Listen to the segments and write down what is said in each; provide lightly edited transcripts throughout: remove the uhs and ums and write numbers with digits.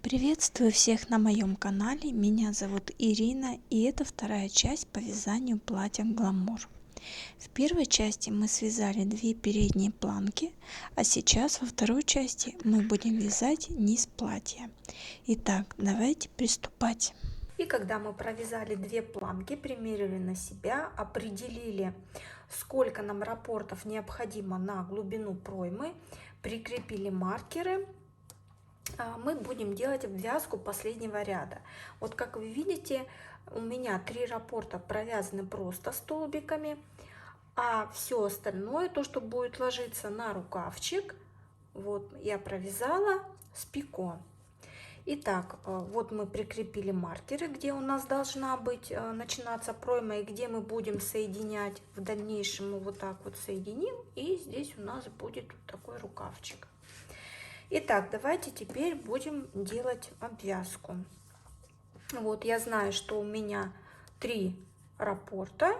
Приветствую всех на моем канале, меня зовут Ирина, и это вторая часть по вязанию платья гламур. В первой части мы связали 2 передние планки, а сейчас во второй части мы будем вязать низ платья. Итак, давайте приступать. И когда мы провязали 2 планки, примерили на себя, определили, сколько нам раппортов необходимо на глубину проймы, прикрепили маркеры, мы будем делать обвязку последнего ряда. Вот как вы видите, у меня 3 раппорта провязаны просто столбиками, а все остальное, то, что будет ложиться на рукавчик, вот я провязала с пико. Итак, вот мы прикрепили маркеры, где у нас должна быть начинаться пройма и где мы будем соединять. В дальнейшем мы вот так вот соединим, и здесь у нас будет такой рукавчик. Итак, давайте теперь будем делать обвязку. Вот я знаю, что у меня 3 раппорта,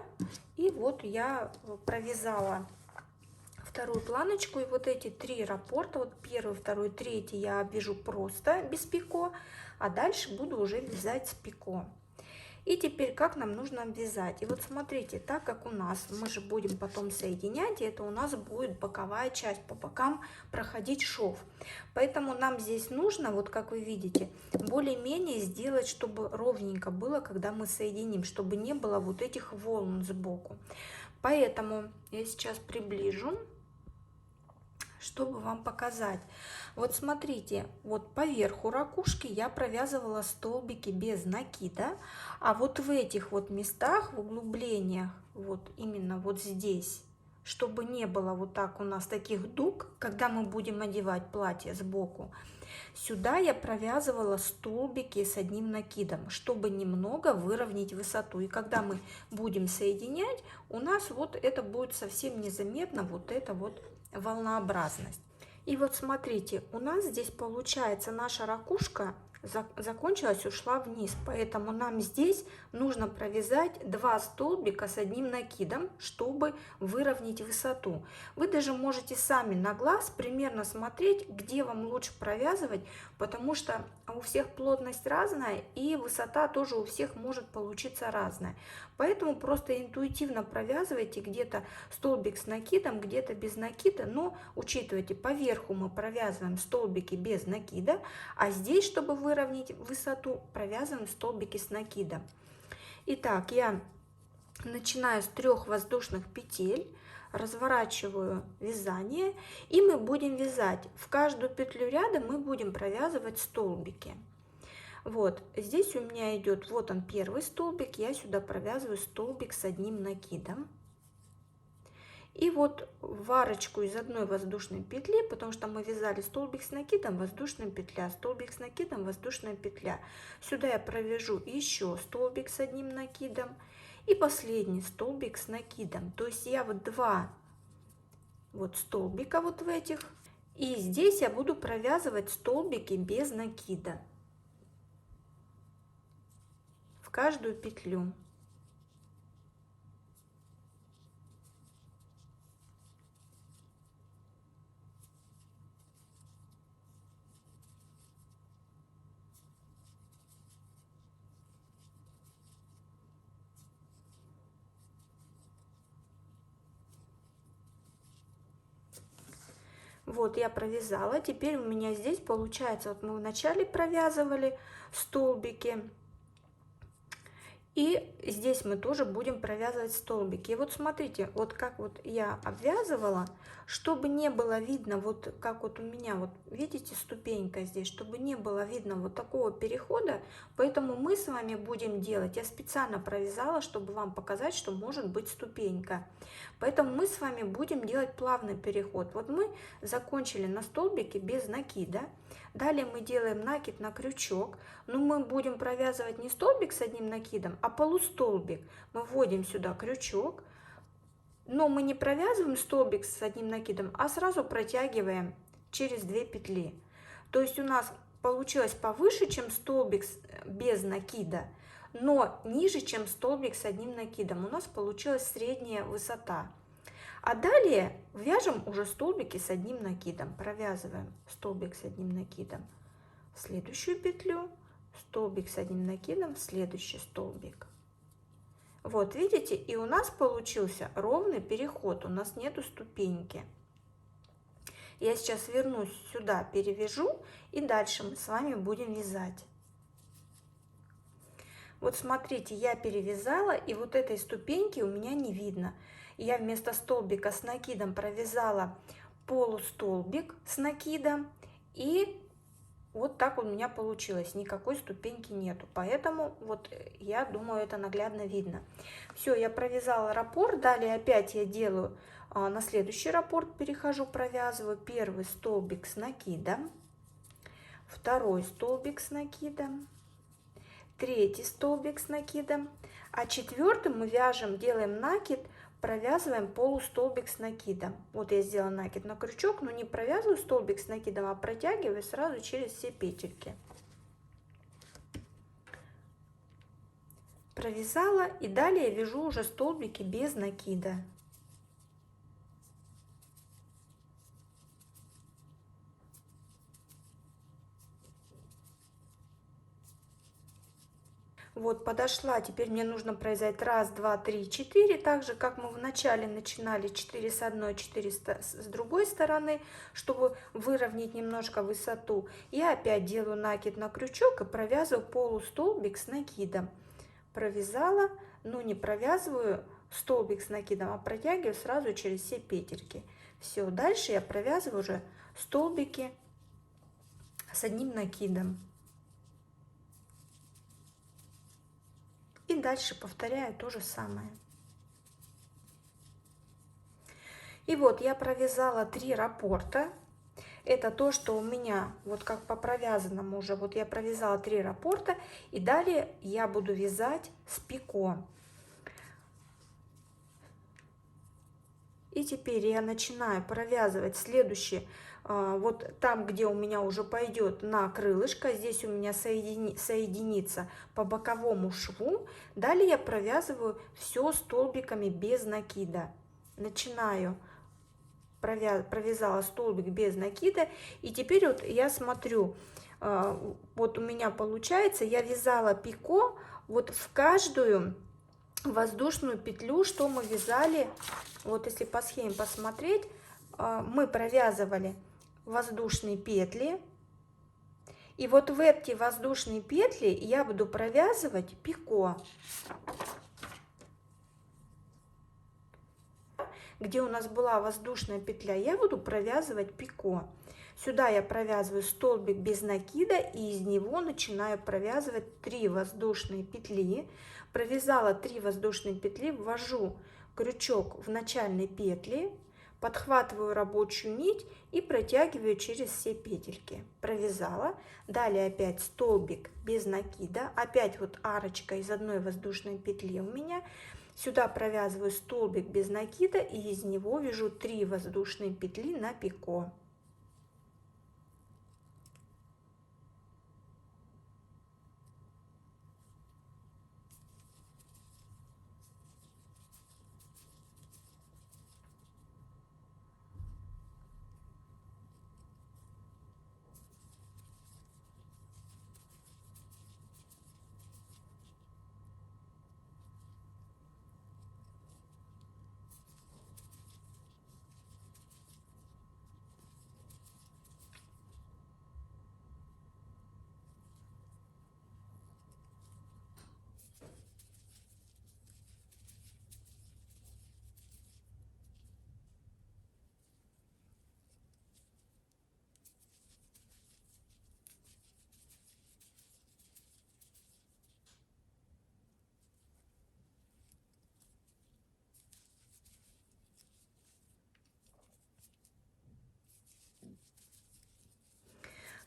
и вот я провязала вторую планочку, и вот эти 3 раппорта, вот первый, второй, третий я обвяжу просто без пико, а дальше буду уже вязать с пико. И теперь как нам нужно обвязать? И вот смотрите, так как у нас, мы же будем потом соединять, и это у нас будет боковая часть, по бокам проходить шов. Поэтому нам здесь нужно, вот как вы видите, более-менее сделать, чтобы ровненько было, когда мы соединим, чтобы не было вот этих волн сбоку. Поэтому я сейчас приближу, чтобы вам показать. Вот смотрите, вот по верху ракушки я провязывала столбики без накида, а вот в этих вот местах, в углублениях, вот именно вот здесь, чтобы не было вот так у нас таких дуг, когда мы будем одевать платье сбоку, сюда я провязывала столбики с одним накидом, чтобы немного выровнять высоту. И когда мы будем соединять, у нас вот это будет совсем незаметно, вот эта вот волнообразность. И вот смотрите, у нас здесь получается наша ракушка закончилась, ушла вниз, поэтому нам здесь нужно провязать 2 столбика с одним накидом, чтобы выровнять высоту. Вы даже можете сами на глаз примерно смотреть, где вам лучше провязывать, потому что у всех плотность разная и высота тоже у всех может получиться разная. Поэтому просто интуитивно провязывайте, где-то столбик с накидом, где-то без накида, но учитывайте, поверху мы провязываем столбики без накида, а здесь, чтобы выровнять высоту, провязываем столбики с накидом. Итак, я начинаю с 3 воздушных петель, разворачиваю вязание, и мы будем вязать. В каждую петлю ряда мы будем провязывать столбики. Вот здесь у меня идет, вот он первый столбик, я сюда провязываю столбик с одним накидом. И вот в арочку из одной воздушной петли, потому что мы вязали столбик с накидом, воздушная петля, столбик с накидом, воздушная петля. Сюда я провяжу еще столбик с одним накидом и последний столбик с накидом. То есть я вот 2 вот столбика вот в этих, и здесь я буду провязывать столбики без накида в каждую петлю. Вот я провязала, теперь у меня здесь получается, вот мы вначале провязывали столбики, и здесь мы тоже будем провязывать столбики. И вот смотрите, вот как вот я обвязывала, чтобы не было видно, вот как вот у меня, вот видите, ступенька здесь, чтобы не было видно вот такого перехода, поэтому мы с вами будем делать, я специально провязала, чтобы вам показать, что может быть ступенька. Поэтому мы с вами будем делать плавный переход. Вот мы закончили на столбике без накида. Далее мы делаем накид на крючок, но мы будем провязывать не столбик с одним накидом, а полустолбик. Мы вводим сюда крючок, но мы не провязываем столбик с одним накидом, а сразу протягиваем через 2 петли. То есть у нас получилось повыше, чем столбик без накида, но ниже, чем столбик с одним накидом. У нас получилась средняя высота. А далее вяжем уже столбики с одним накидом. Провязываем столбик с одним накидом следующую петлю, столбик с одним накидом, следующий столбик. Вот видите, и у нас получился ровный переход, у нас нету ступеньки. Я сейчас вернусь сюда, перевяжу, и дальше мы с вами будем вязать. Вот смотрите, я перевязала, и вот этой ступеньки у меня не видно. Я вместо столбика с накидом провязала полустолбик с накидом, и вот так у меня получилось, никакой ступеньки нету, поэтому вот я думаю, это наглядно видно. Все, я провязала раппорт, далее опять я делаю на следующий раппорт, перехожу, провязываю первый столбик с накидом, второй столбик с накидом, третий столбик с накидом, а четвертым мы вяжем, делаем накид, провязываем полустолбик с накидом. Вот я сделала накид на крючок, но не провязываю столбик с накидом, а протягиваю сразу через все петельки. Провязала, и далее вяжу уже столбики без накида. Вот подошла, теперь мне нужно провязать 1, 2, 3, 4, так же как мы в начале начинали 4 с одной, 4 с другой стороны, чтобы выровнять немножко высоту. Я опять делаю накид на крючок и провязываю полустолбик с накидом. Провязала, но не провязываю столбик с накидом, а протягиваю сразу через все петельки. Все, дальше я провязываю уже столбики с одним накидом. И дальше повторяю то же самое. И вот я провязала 3 раппорта. Это то, что у меня, вот как по провязанному уже, вот я провязала 3 раппорта. И далее я буду вязать с пико. И теперь я начинаю провязывать следующий, вот там, где у меня уже пойдет на крылышко, здесь у меня соединится по боковому шву. Далее я провязываю все столбиками без накида. Начинаю, провязала столбик без накида, и теперь вот я смотрю, вот у меня получается, я вязала пико вот в каждую воздушную петлю, что мы вязали. Вот если по схеме посмотреть, мы провязывали воздушные петли, и вот в эти воздушные петли я буду провязывать пико. Где у нас была воздушная петля, я буду провязывать пико. Сюда я провязываю столбик без накида, и из него начинаю провязывать 3 воздушные петли. Провязала 3 воздушные петли, ввожу крючок в начальные петли, подхватываю рабочую нить и протягиваю через все петельки. Провязала. Далее опять столбик без накида, опять вот арочка из одной воздушной петли у меня. Сюда провязываю столбик без накида, и из него вяжу 3 воздушные петли на пико.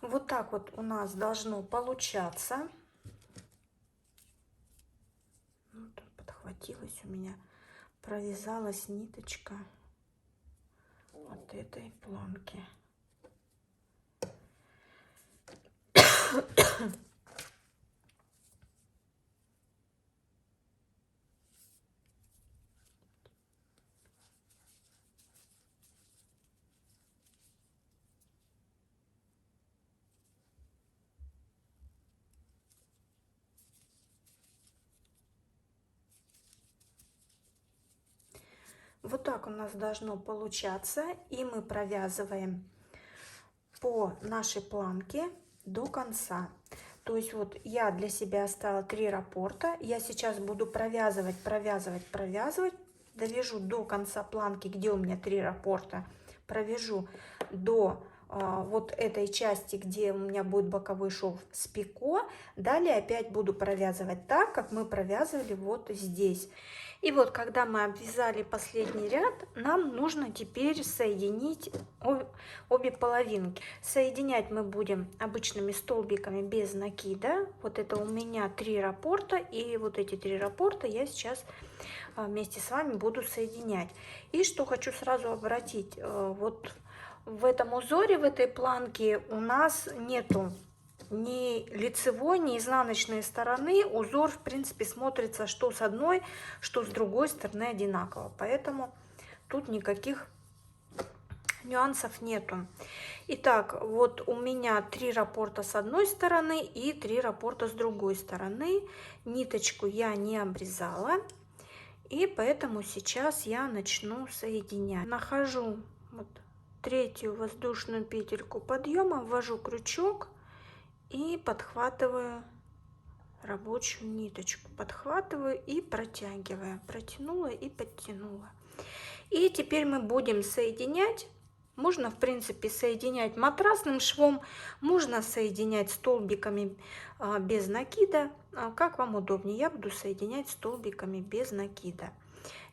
Вот так вот у нас должно получаться. Вот тут подхватилась у меня, провязалась ниточка вот этой планки. Вот так у нас должно получаться, и мы провязываем по нашей планке до конца. То есть вот я для себя оставила 3 раппорта, я сейчас буду провязывать, довяжу до конца планки, где у меня 3 раппорта, провяжу до вот этой части, где у меня будет боковой шов с пико. Далее опять буду провязывать так, как мы провязывали вот здесь. И вот когда мы обвязали последний ряд, нам нужно теперь соединить обе половинки. Соединять мы будем обычными столбиками без накида. Вот это у меня 3 раппорта, и вот эти 3 раппорта я сейчас вместе с вами буду соединять. И что хочу сразу обратить, вот в этом узоре, в этой планке у нас нету ни лицевой, ни изнаночной стороны. Узор, в принципе, смотрится что с одной, что с другой стороны одинаково. Поэтому тут никаких нюансов нету. Итак, вот у меня 3 раппорта с одной стороны и 3 раппорта с другой стороны. Ниточку я не обрезала. И поэтому сейчас я начну соединять. Нахожу вот третью воздушную петельку подъема, ввожу крючок и подхватываю рабочую ниточку. Подхватываю и протягиваю. Протянула и подтянула. И теперь мы будем соединять. Можно, в принципе, соединять матрасным швом, можно соединять столбиками без накида. Как вам удобнее. Я буду соединять столбиками без накида.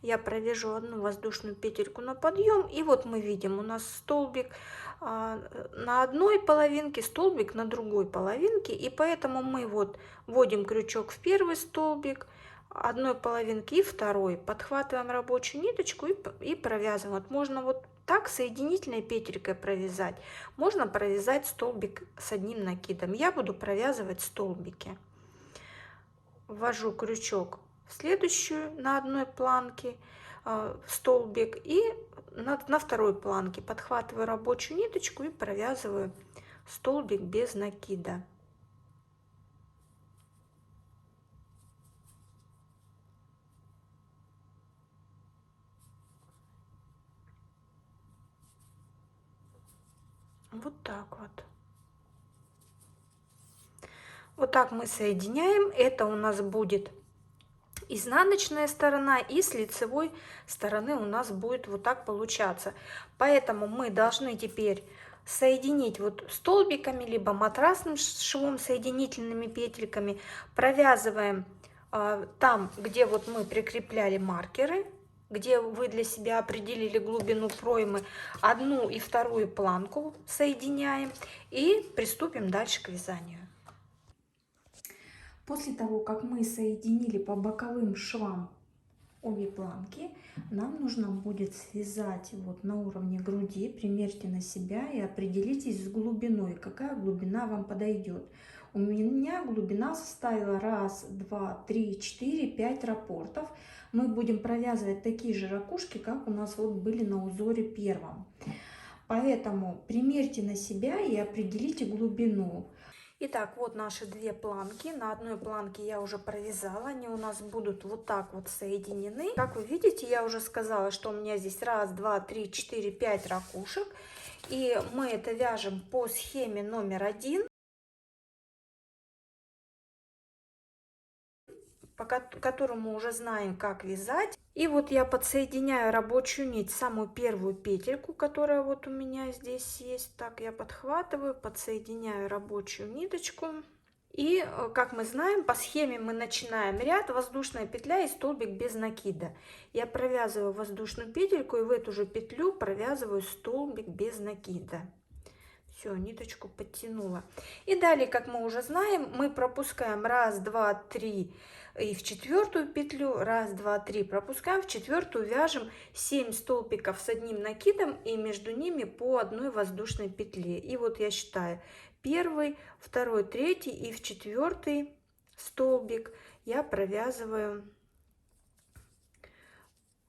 Я провяжу одну воздушную петельку на подъем, и вот мы видим, у нас столбик на одной половинке, столбик на другой половинке, и поэтому мы вот вводим крючок в первый столбик одной половинки и второй, подхватываем рабочую ниточку и провязываем. Вот можно вот так соединительной петелькой провязать, можно провязать столбик с одним накидом. Я буду провязывать столбики. Ввожу крючок в следующую на одной планке столбик и на второй планке подхватываю рабочую ниточку и провязываю столбик без накида. Вот так вот. Вот так мы соединяем. Это у нас будет изнаночная сторона, и с лицевой стороны у нас будет вот так получаться. Поэтому мы должны теперь соединить вот столбиками, либо матрасным швом, соединительными петельками. Провязываем там, где вот мы прикрепляли маркеры, где вы для себя определили глубину проймы, одну и вторую планку соединяем и приступим дальше к вязанию. После того, как мы соединили по боковым швам обе планки, нам нужно будет связать вот на уровне груди. Примерьте на себя и определитесь с глубиной, какая глубина вам подойдет. У меня глубина составила 1, 2, 3, 4, 5 раппортов. Мы будем провязывать такие же ракушки, как у нас вот были на узоре первом. Поэтому примерьте на себя и определите глубину. Итак, вот наши 2 планки. На одной планке я уже провязала. Они у нас будут вот так вот соединены. Как вы видите, я уже сказала, что у меня здесь 1, 2, 3, 4, 5 ракушек. И мы это вяжем по схеме номер 1. По которому уже знаем, как вязать. И вот я подсоединяю рабочую нить, самую первую петельку, которая вот у меня здесь есть. Так, я подхватываю, подсоединяю рабочую ниточку. И, как мы знаем, по схеме мы начинаем ряд, воздушная петля и столбик без накида. Я провязываю воздушную петельку и в эту же петлю провязываю столбик без накида. Все, ниточку подтянула. И далее, как мы уже знаем, мы пропускаем 1, 2, 3 и в 4 петлю, 1, 2, 3 пропускаем, в 4 вяжем 7 столбиков с одним накидом и между ними по одной воздушной петле. И вот я считаю 1, 2, 3 и в 4 столбик я провязываю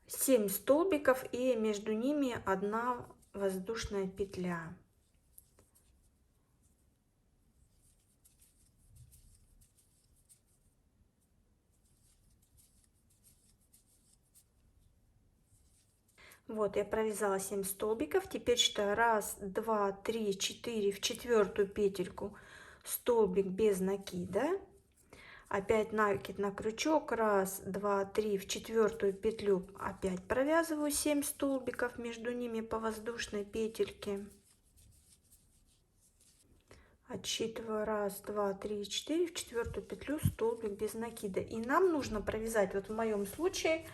7 столбиков и между ними 1 воздушная петля. Вот, я провязала 7 столбиков. Теперь считаю 1, 2, 3, 4. В четвертую петельку столбик без накида. Опять накид на крючок. 1, 2, 3. В четвертую петлю опять провязываю 7 столбиков. Между ними по воздушной петельке. Отсчитываю 1, 2, 3, 4. В четвертую петлю столбик без накида. И нам нужно провязать, вот в моем случае,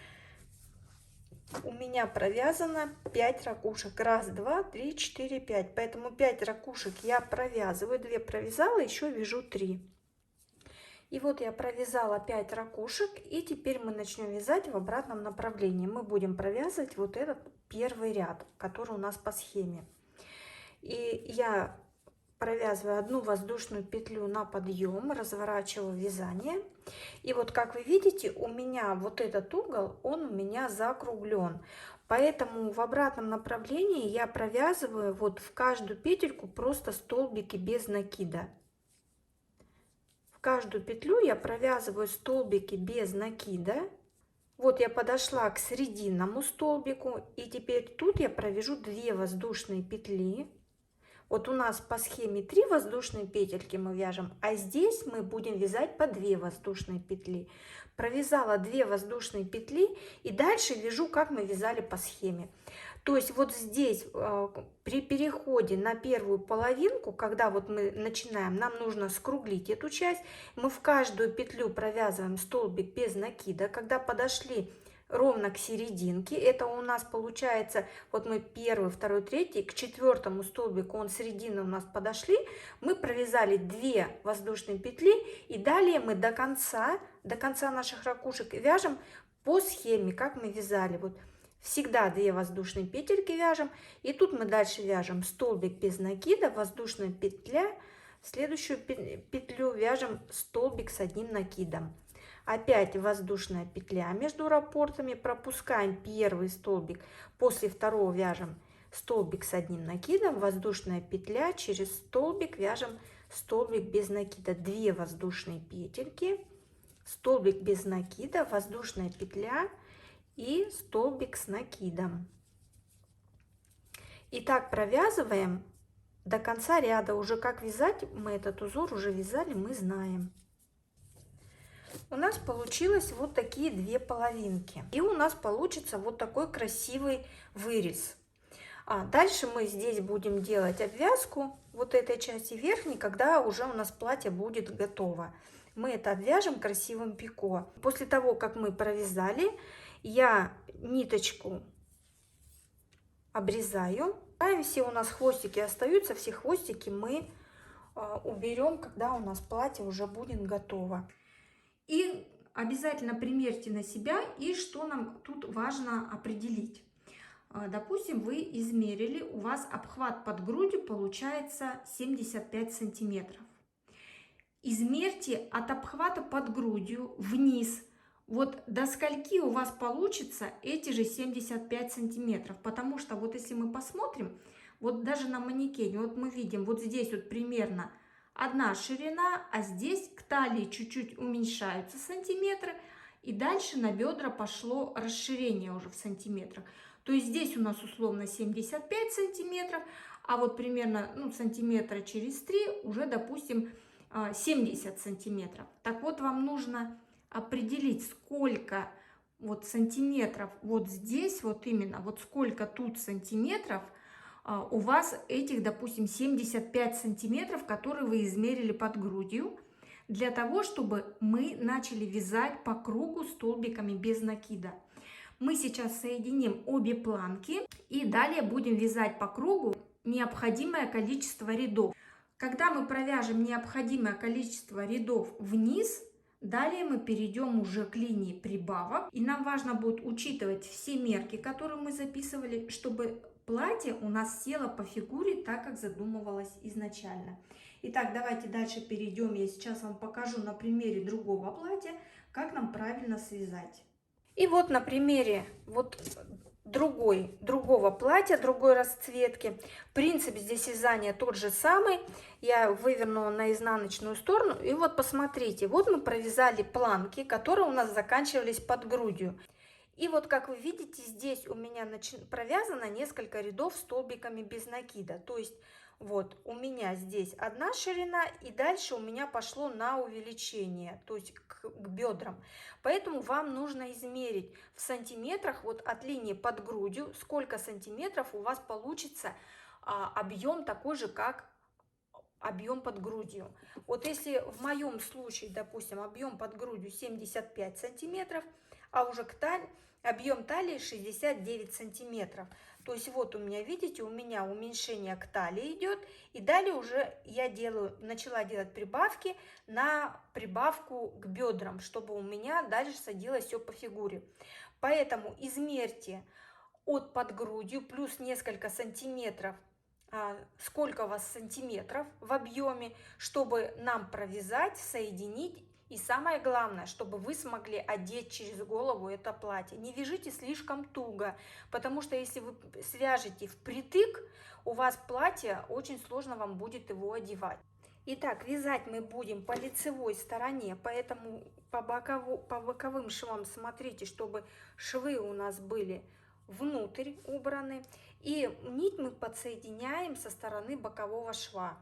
у меня провязано 5 ракушек. 1, 2, 3, 4, 5. Поэтому 5 ракушек я провязываю. 2 провязала, еще вяжу 3. И вот я провязала 5 ракушек. И теперь мы начнем вязать в обратном направлении. Мы будем провязывать вот этот первый ряд, который у нас по схеме. И я провязываю одну воздушную петлю на подъем, разворачиваю вязание. И вот как вы видите, у меня вот этот угол, он у меня закруглен. Поэтому в обратном направлении я провязываю вот в каждую петельку просто столбики без накида. В каждую петлю я провязываю столбики без накида. Вот я подошла к срединному столбику, и теперь тут я провяжу 2 воздушные петли. Вот у нас по схеме 3 воздушные петельки мы вяжем, а здесь мы будем вязать по 2 воздушные петли. Провязала 2 воздушные петли и дальше вяжу, как мы вязали по схеме. То есть вот здесь при переходе на первую половинку, когда вот мы начинаем, нам нужно скруглить эту часть. Мы в каждую петлю провязываем столбик без накида. Когда подошли ровно к серединке, это у нас получается, вот мы первый, второй, третий, к четвертому столбику, он середины у нас подошли, мы провязали 2 воздушные петли, и далее мы до конца наших ракушек вяжем по схеме, как мы вязали. Вот всегда 2 воздушные петельки вяжем, и тут мы дальше вяжем столбик без накида, воздушная петля, в следующую петлю вяжем столбик с одним накидом. Опять воздушная петля между раппортами, пропускаем первый столбик, после второго вяжем столбик с одним накидом, воздушная петля, через столбик вяжем столбик без накида, 2 воздушные петельки, столбик без накида, воздушная петля и столбик с накидом. И так провязываем до конца ряда. Уже как вязать, мы этот узор уже вязали, мы знаем. У нас получилось вот такие 2 половинки. И у нас получится вот такой красивый вырез. Дальше мы здесь будем делать обвязку вот этой части верхней, когда уже у нас платье будет готово. Мы это обвяжем красивым пико. После того, как мы провязали, я ниточку обрезаю. Все у нас хвостики остаются, все хвостики мы уберем, когда у нас платье уже будет готово. И обязательно примерьте на себя, и что нам тут важно определить. Допустим, вы измерили, у вас обхват под грудью получается 75 сантиметров. Измерьте от обхвата под грудью вниз, вот до скольки у вас получится эти же 75 сантиметров. Потому что вот если мы посмотрим, вот даже на манекене, вот мы видим, вот здесь вот примерно одна ширина, а здесь к талии чуть-чуть уменьшаются сантиметры, и дальше на бедра пошло расширение уже в сантиметрах. То есть здесь у нас условно 75 сантиметров, а вот примерно сантиметра через 3 уже, допустим, 70 сантиметров. Так вот, вам нужно определить, сколько вот сантиметров вот здесь, вот именно, вот сколько тут сантиметров у вас этих, допустим, 75 сантиметров, которые вы измерили под грудью, для того, чтобы мы начали вязать по кругу столбиками без накида. Мы сейчас соединим обе планки и далее будем вязать по кругу необходимое количество рядов. Когда мы провяжем необходимое количество рядов вниз, далее мы перейдем уже к линии прибавок. И нам важно будет учитывать все мерки, которые мы записывали, чтобы платье у нас село по фигуре так, как задумывалось изначально. Итак, давайте дальше перейдем. Я сейчас вам покажу на примере другого платья, как нам правильно связать. И вот на примере другого платья, другой расцветки. Принцип здесь вязания тот же самый. Я вывернула на изнаночную сторону. И вот посмотрите, вот мы провязали планки, которые у нас заканчивались под грудью. И вот как вы видите, здесь у меня провязано несколько рядов столбиками без накида. То есть вот у меня здесь одна ширина, и дальше у меня пошло на увеличение, то есть к бедрам. Поэтому вам нужно измерить в сантиметрах вот от линии под грудью, сколько сантиметров у вас получится объем такой же, как объем под грудью. Вот если в моем случае, допустим, объем под грудью 75 сантиметров, а уже объем талии 69 сантиметров. То есть вот у меня, видите, у меня уменьшение к талии идет, и далее уже я начала делать прибавки на прибавку к бедрам, чтобы у меня дальше садилось все по фигуре. Поэтому измерьте от под грудью плюс несколько сантиметров, сколько у вас сантиметров в объеме, чтобы нам провязать, соединить. И самое главное, чтобы вы смогли одеть через голову это платье. Не вяжите слишком туго, потому что если вы свяжете впритык, у вас платье, очень сложно вам будет его одевать. Итак, вязать мы будем по лицевой стороне, поэтому по боковым швам смотрите, чтобы швы у нас были внутрь убраны. И нить мы подсоединяем со стороны бокового шва.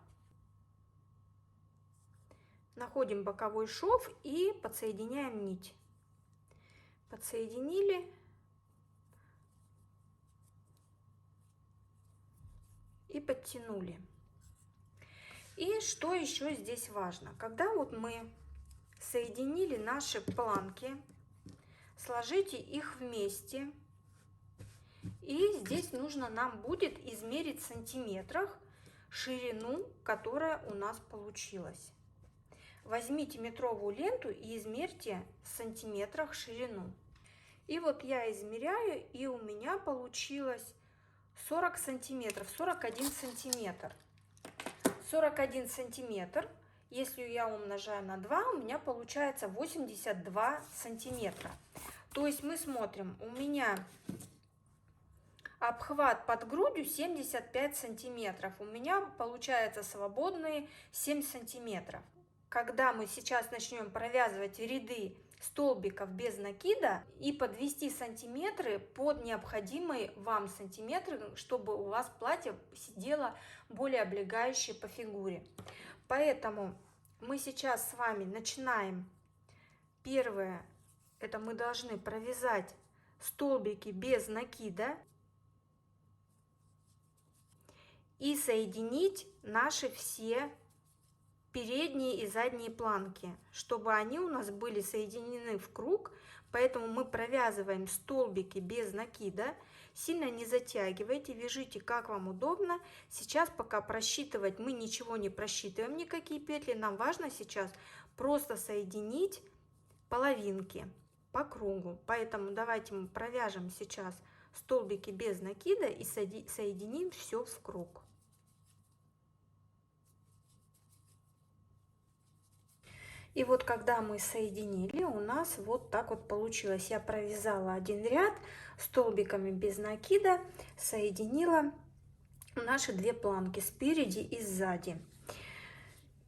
Находим боковой шов и подсоединяем нить. Подсоединили. И подтянули. И что еще здесь важно? Когда вот мы соединили наши планки, сложите их вместе. И здесь нужно нам будет измерить в сантиметрах ширину, которая у нас получилась. Возьмите метровую ленту и измерьте в сантиметрах ширину. И вот я измеряю, и у меня получилось 40 сантиметров, 41 сантиметр. 41 сантиметр, если я умножаю на 2, у меня получается 82 сантиметра. То есть мы смотрим, у меня обхват под грудью 75 сантиметров. У меня получается свободные 7 сантиметров. Когда мы сейчас начнем провязывать ряды столбиков без накида и подвести сантиметры под необходимые вам сантиметры, чтобы у вас платье сидело более облегающе по фигуре. Поэтому мы сейчас с вами начинаем. Первое, это мы должны провязать столбики без накида и соединить наши все передние и задние планки, чтобы они у нас были соединены в круг. Поэтому мы провязываем столбики без накида. Сильно не затягивайте, вяжите как вам удобно. Сейчас пока просчитывать мы ничего не просчитываем, никакие петли. Нам важно сейчас просто соединить половинки по кругу. Поэтому давайте мы провяжем сейчас столбики без накида и соединим все в круг. И вот когда мы соединили, у нас вот так вот получилось. Я провязала один ряд столбиками без накида, соединила наши две планки спереди и сзади.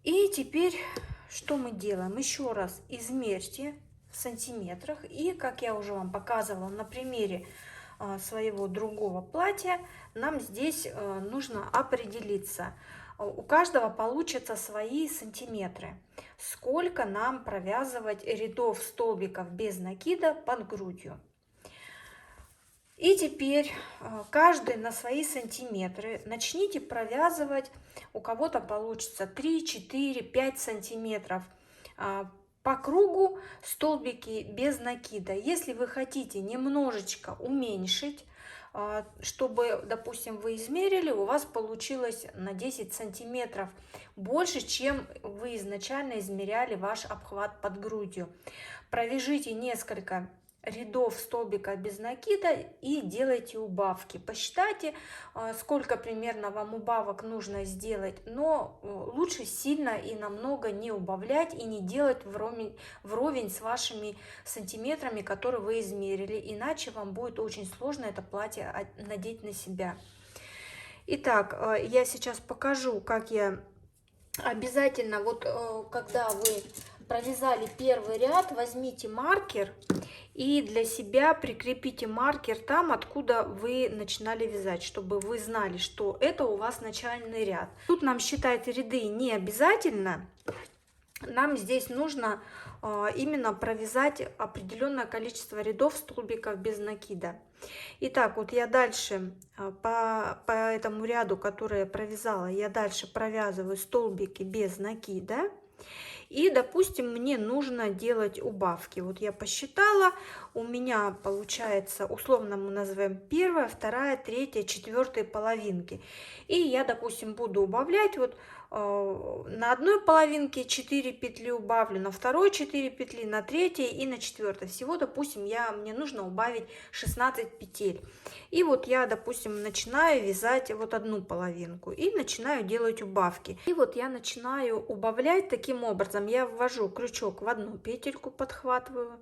И теперь что мы делаем? Еще раз измерьте в сантиметрах. И как я уже вам показывала на примере своего другого платья, нам здесь нужно определиться. У каждого получатся свои сантиметры. Сколько нам провязывать рядов столбиков без накида под грудью. И теперь каждый на свои сантиметры начните провязывать. У кого-то получится 3, 4, 5 сантиметров по кругу столбики без накида. Если вы хотите немножечко уменьшить, чтобы, допустим, вы измерили, у вас получилось на 10 сантиметров больше, чем вы изначально измеряли ваш обхват под грудью. Провяжите несколько рядов столбика без накида и делайте убавки. Посчитайте, сколько примерно вам убавок нужно сделать, но лучше сильно и намного не убавлять и не делать вровень с вашими сантиметрами, которые вы измерили, иначе вам будет очень сложно это платье надеть на себя. Итак, я сейчас покажу, как я обязательно, вот когда вы провязали первый ряд, возьмите маркер и для себя прикрепите маркер там, откуда вы начинали вязать, чтобы вы знали, что это у вас начальный ряд. Тут нам считать ряды не обязательно. Нам здесь нужно именно провязать определенное количество рядов столбиков без накида. Итак, вот я дальше по этому ряду, который я провязала, я дальше провязываю столбики без накида. И, допустим, мне нужно делать убавки. Вот я посчитала, у меня получается, условно мы назовем первая, вторая, третья, четвертая половинки. И я, допустим, буду убавлять вот на одной половинке 4 петли убавлю, на второй 4 петли, на третьей и на четвертой. Всего, допустим, мне нужно убавить 16 петель. И вот я, допустим, начинаю вязать вот одну половинку и начинаю делать убавки. И вот я начинаю убавлять таким образом. Я ввожу крючок в одну петельку, подхватываю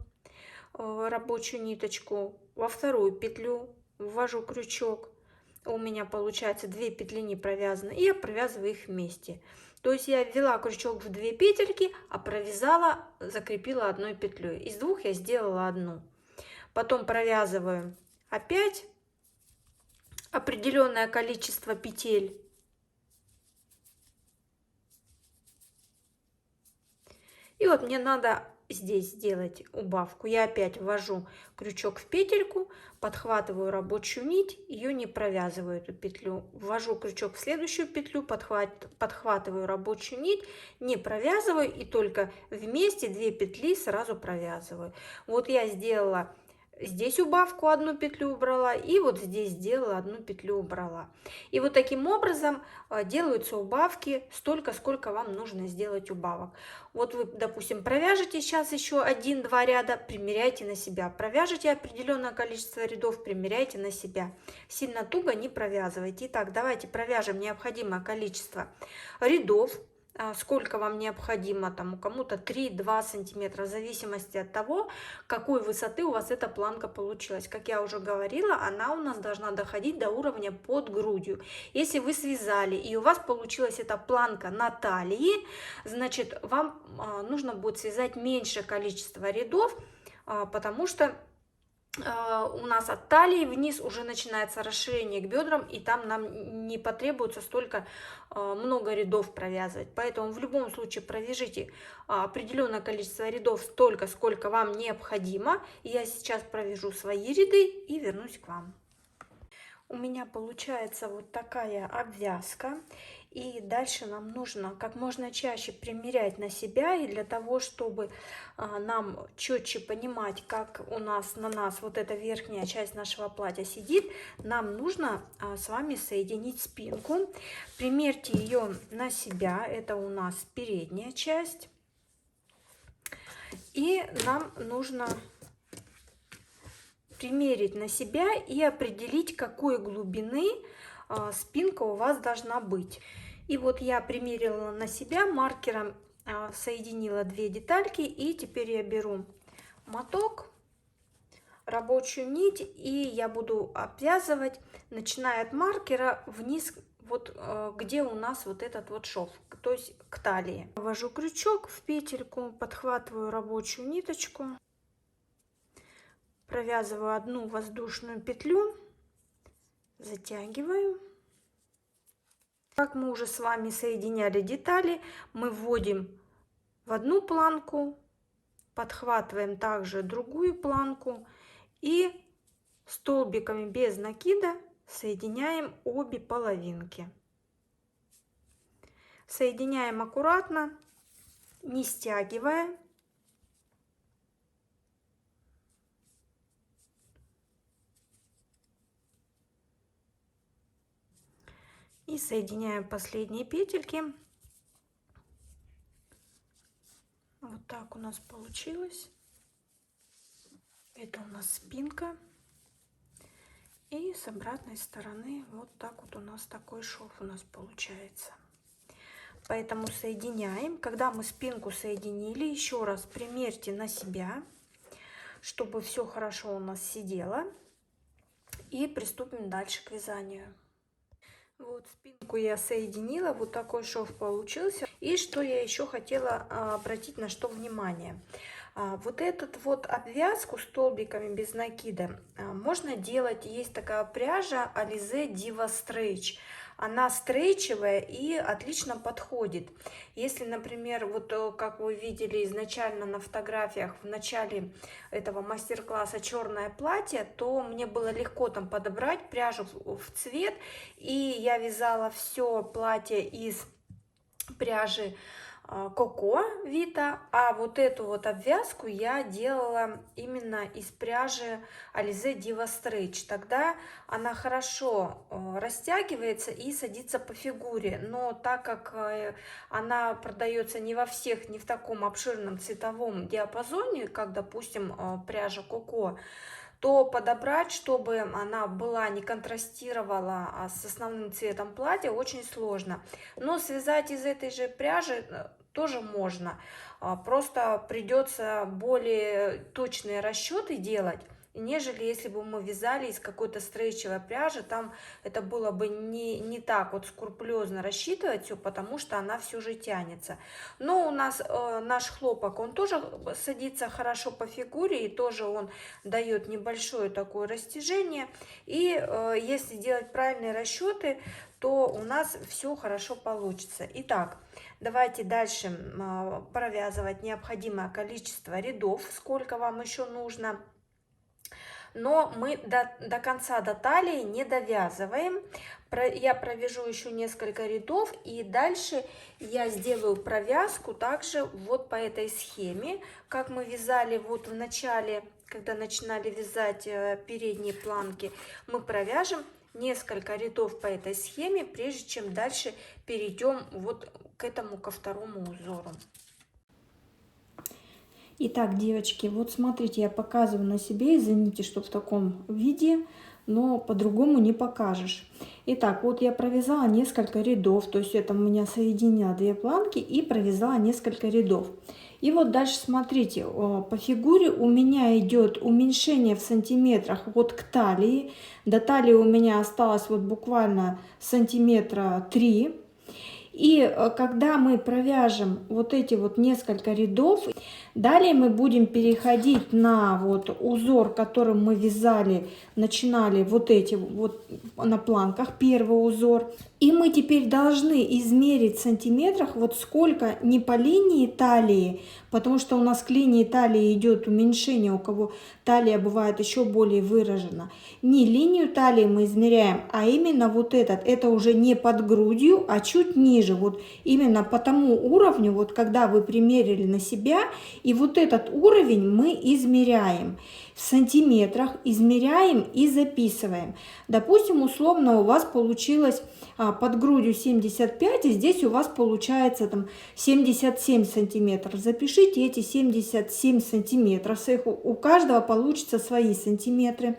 рабочую ниточку, во вторую петлю ввожу крючок. У меня получается 2 петли не провязаны, и я провязываю их вместе. То есть я ввела крючок в 2 петельки, а провязала, закрепила одной петлей. Из двух я сделала одну. Потом провязываю опять определенное количество петель. И вот мне надо здесь сделать убавку. Я опять ввожу крючок в петельку, подхватываю рабочую нить, ее не провязываю, эту петлю. Ввожу крючок в следующую петлю, подхватываю рабочую нить, не провязываю и только вместе 2 петли сразу провязываю. Вот я сделала здесь убавку, одну петлю убрала, и вот здесь сделала одну петлю убрала. И вот таким образом делаются убавки столько, сколько вам нужно сделать убавок. Вот вы, допустим, провяжете сейчас еще 1-2 ряда, примеряйте на себя. Провяжете определенное количество рядов, примеряйте на себя. Сильно туго не провязывайте. Итак, давайте провяжем необходимое количество рядов. Сколько вам необходимо, там у кому-то 3-2 сантиметра, в зависимости от того, какой высоты у вас эта планка получилась. Как я уже говорила, она у нас должна доходить до уровня под грудью. Если вы связали и у вас получилась эта планка на талии, значит вам нужно будет связать меньшее количество рядов, потому что у нас от талии вниз уже начинается расширение к бедрам, и там нам не потребуется столько много рядов провязывать. Поэтому в любом случае провяжите определенное количество рядов столько, сколько вам необходимо. Я сейчас провяжу свои ряды и вернусь к вам. У меня получается вот такая обвязка. И дальше нам нужно как можно чаще примерять на себя. И для того, чтобы нам четче понимать, как у нас на нас вот эта верхняя часть нашего платья сидит, нам нужно с вами соединить спинку. Примерьте ее на себя. Это у нас передняя часть. И нам нужно примерить на себя и определить, какой глубины спинка у вас должна быть. И вот я примерила на себя, маркером соединила 2 детальки, и теперь я беру моток, рабочую нить, и я буду обвязывать, начиная от маркера вниз, вот где у нас вот этот вот шов, то есть к талии. Ввожу крючок в петельку, подхватываю рабочую ниточку, провязываю одну воздушную петлю, затягиваю. Как мы уже с вами соединяли детали, мы вводим в одну планку, подхватываем также другую планку и столбиками без накида соединяем обе половинки. Соединяем аккуратно, не стягивая. И соединяем последние петельки. Вот так у нас получилось. Это у нас спинка. И с обратной стороны вот так вот у нас такой шов у нас получается. Поэтому соединяем. Когда мы спинку соединили, еще раз примерьте на себя, чтобы все хорошо у нас сидело. И приступим дальше к вязанию. Вот спинку я соединила, вот такой шов получился. И что я еще хотела обратить на что внимание. Вот этот вот обвязку столбиками без накида можно делать, есть такая пряжа Alize Diva Stretch. Она стрейчевая и отлично подходит. Если, например, вот как вы видели изначально на фотографиях в начале этого мастер-класса черное платье, то мне было легко там подобрать пряжу в цвет. И я вязала все платье из пряжи Коко Вита, а вот эту вот обвязку я делала именно из пряжи Alize Diva Stretch. Тогда она хорошо растягивается и садится по фигуре, но так как она продается не во всех, не в таком обширном цветовом диапазоне, как, допустим, пряжа Коко, то подобрать, чтобы она была, не контрастировала с основным цветом платья, очень сложно. Но связать из этой же пряжи тоже можно. Просто придется более точные расчеты делать, нежели если бы мы вязали из какой-то стрейчевой пряжи. Там это было бы не так вот скрупулезно рассчитывать все, потому что она все же тянется. Но у нас наш хлопок, он тоже садится хорошо по фигуре, и тоже он дает небольшое такое растяжение. И если делать правильные расчеты, то у нас все хорошо получится. Итак, давайте дальше провязывать необходимое количество рядов, сколько вам еще нужно. Но мы до конца, до талии не довязываем. Я провяжу еще несколько рядов, и дальше я сделаю провязку также вот по этой схеме, как мы вязали вот в начале, когда начинали вязать передние планки. Мы провяжем несколько рядов по этой схеме, прежде чем дальше перейдем вот к этому, ко второму узору. Итак, девочки, вот смотрите, я показываю на себе, извините, что в таком виде, но по-другому не покажешь. Итак, вот я провязала несколько рядов, то есть это у меня соединила две планки и провязала несколько рядов. И вот дальше смотрите, по фигуре у меня идет уменьшение в сантиметрах вот к талии. До талии у меня осталось вот буквально сантиметра 3. И когда мы провяжем вот эти вот несколько рядов, далее мы будем переходить на вот узор, которым мы вязали, начинали вот эти вот на планках, первый узор. И мы теперь должны измерить в сантиметрах вот сколько не по линии талии, потому что у нас к линии талии идет уменьшение, у кого талия бывает еще более выражена. Не линию талии мы измеряем, а именно вот этот, это уже не под грудью, а чуть ниже, вот именно по тому уровню, вот когда вы примерили на себя, и вот этот уровень мы измеряем. В сантиметрах измеряем и записываем. Допустим, условно у вас получилось под грудью 75, и здесь у вас получается там 77 сантиметров. Запишите эти 77 сантиметров, у каждого получится свои сантиметры.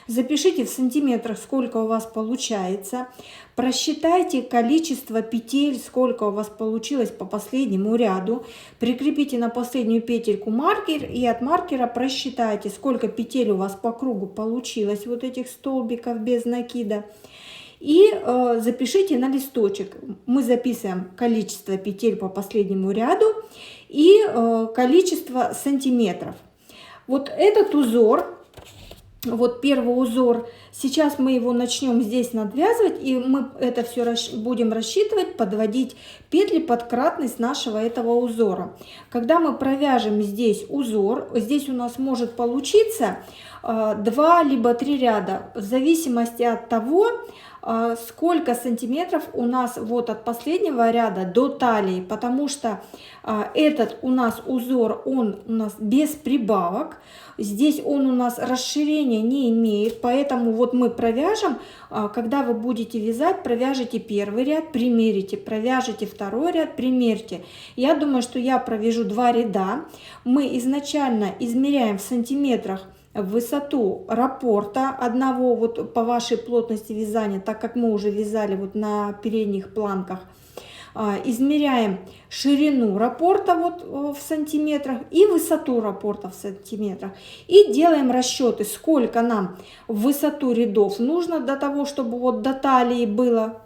Запишите в сантиметрах, сколько у вас получается. Просчитайте количество петель, сколько у вас получилось по последнему ряду. Прикрепите на последнюю петельку маркер и от маркера просчитайте, сколько петель у вас по кругу получилось, вот этих столбиков без накида. И запишите на листочек. Мы записываем количество петель по последнему ряду и количество сантиметров. Вот этот узор, вот первый узор, сейчас мы его начнем здесь надвязывать, и мы это все будем рассчитывать, подводить петли под кратность нашего этого узора. Когда мы провяжем здесь узор, здесь у нас может получиться 2 либо 3 ряда, в зависимости от того, сколько сантиметров у нас вот от последнего ряда до талии, потому что этот у нас узор, он у нас без прибавок, здесь он у нас расширения не имеет, поэтому вот мы провяжем, когда вы будете вязать, провяжите первый ряд, примерите, провяжите второй ряд, примерьте. Я думаю, что я провяжу 2 ряда. Мы изначально измеряем в сантиметрах высоту раппорта одного вот по вашей плотности вязания, так как мы уже вязали вот на передних планках. Измеряем ширину раппорта вот в сантиметрах и высоту раппорта в сантиметрах. И делаем расчеты, сколько нам в высоту рядов нужно для того, чтобы вот до талии было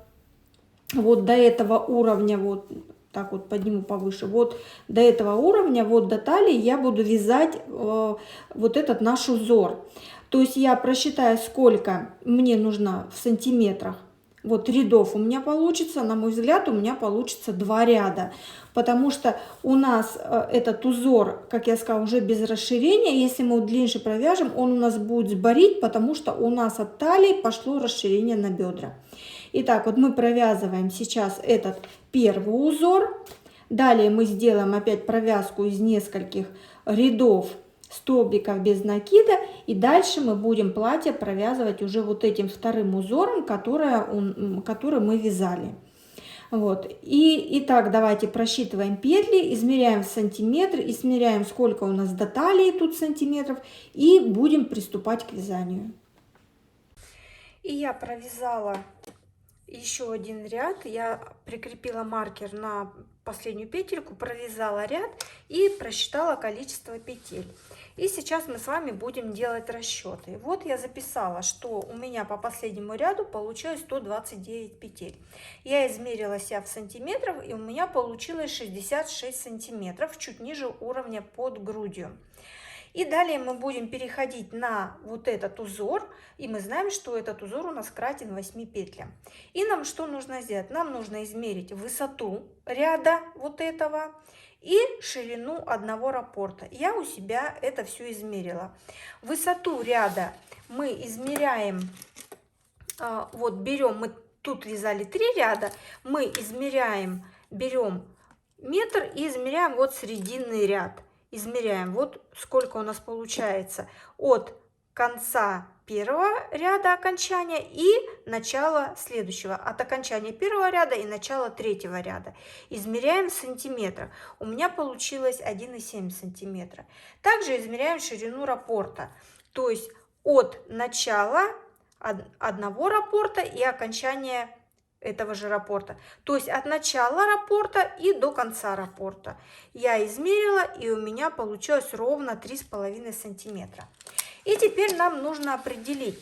вот до этого уровня, вот так вот подниму повыше, вот до этого уровня, вот до талии я буду вязать вот этот наш узор. То есть я просчитаю, сколько мне нужно в сантиметрах. Вот рядов у меня получится, на мой взгляд, у меня получится 2 ряда. Потому что у нас этот узор, как я сказала, уже без расширения. Если мы его длиннее провяжем, он у нас будет сборить, потому что у нас от талии пошло расширение на бедра. Итак, вот мы провязываем сейчас этот первый узор. Далее мы сделаем опять провязку из нескольких рядов столбиков без накида. И дальше мы будем платье провязывать уже вот этим вторым узором, который мы вязали. Вот. Итак, давайте просчитываем петли, измеряем в сантиметры, измеряем, сколько у нас до талии тут сантиметров, и будем приступать к вязанию. И я провязала еще один ряд, я прикрепила маркер на последнюю петельку, провязала ряд и просчитала количество петель. И сейчас мы с вами будем делать расчеты. Вот я записала, что у меня по последнему ряду получилось 129 петель. Я измерила себя в сантиметрах, и у меня получилось 66 сантиметров, чуть ниже уровня под грудью. И далее мы будем переходить на вот этот узор, и мы знаем, что этот узор у нас кратен 8 петлям. И нам что нужно сделать? Нам нужно измерить высоту ряда вот этого и ширину одного раппорта. Я у себя это все измерила. Высоту ряда мы измеряем, вот берем, мы тут вязали 3 ряда, мы измеряем, берем метр и измеряем вот срединный ряд. Измеряем, вот сколько у нас получается от конца первого ряда окончания и начала следующего, от окончания первого ряда и начала третьего ряда. Измеряем в сантиметрах. У меня получилось 1,7 сантиметра. Также измеряем ширину раппорта, то есть от начала одного раппорта и окончания этого же раппорта, то есть от начала раппорта и до конца раппорта. Я измерила, и у меня получилось ровно 3,5 сантиметра. И теперь нам нужно определить,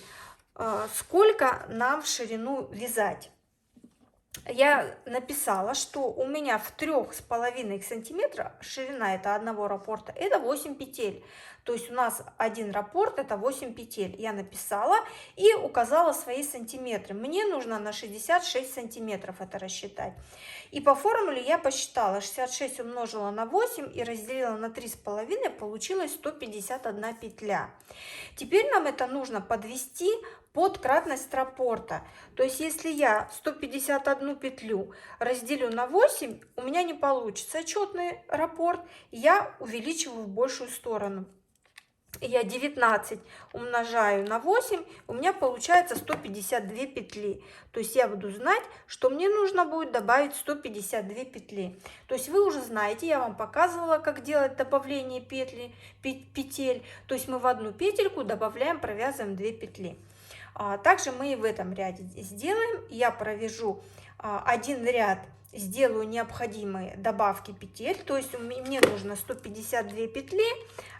сколько нам в ширину вязать. Я написала, что у меня в 3,5 сантиметра ширина это одного раппорта, это 8 петель. То есть у нас один раппорт это 8 петель. Я написала и указала свои сантиметры. Мне нужно на 66 сантиметров это рассчитать. И по формуле я посчитала, 66 умножила на 8 и разделила на 3,5, получилось 151 петля. Теперь нам это нужно подвести под кратность раппорта. То есть если я 151 петлю разделю на 8, у меня не получится четный раппорт, я увеличиваю в большую сторону. Я 19 умножаю на 8, у меня получается 152 петли. То есть я буду знать, что мне нужно будет добавить 152 петли. То есть вы уже знаете, я вам показывала, как делать добавление петель. То есть мы в одну петельку добавляем, провязываем 2 петли. Также мы и в этом ряде сделаем. Я провяжу один ряд, сделаю необходимые добавки петель, то есть мне нужно 152 петли,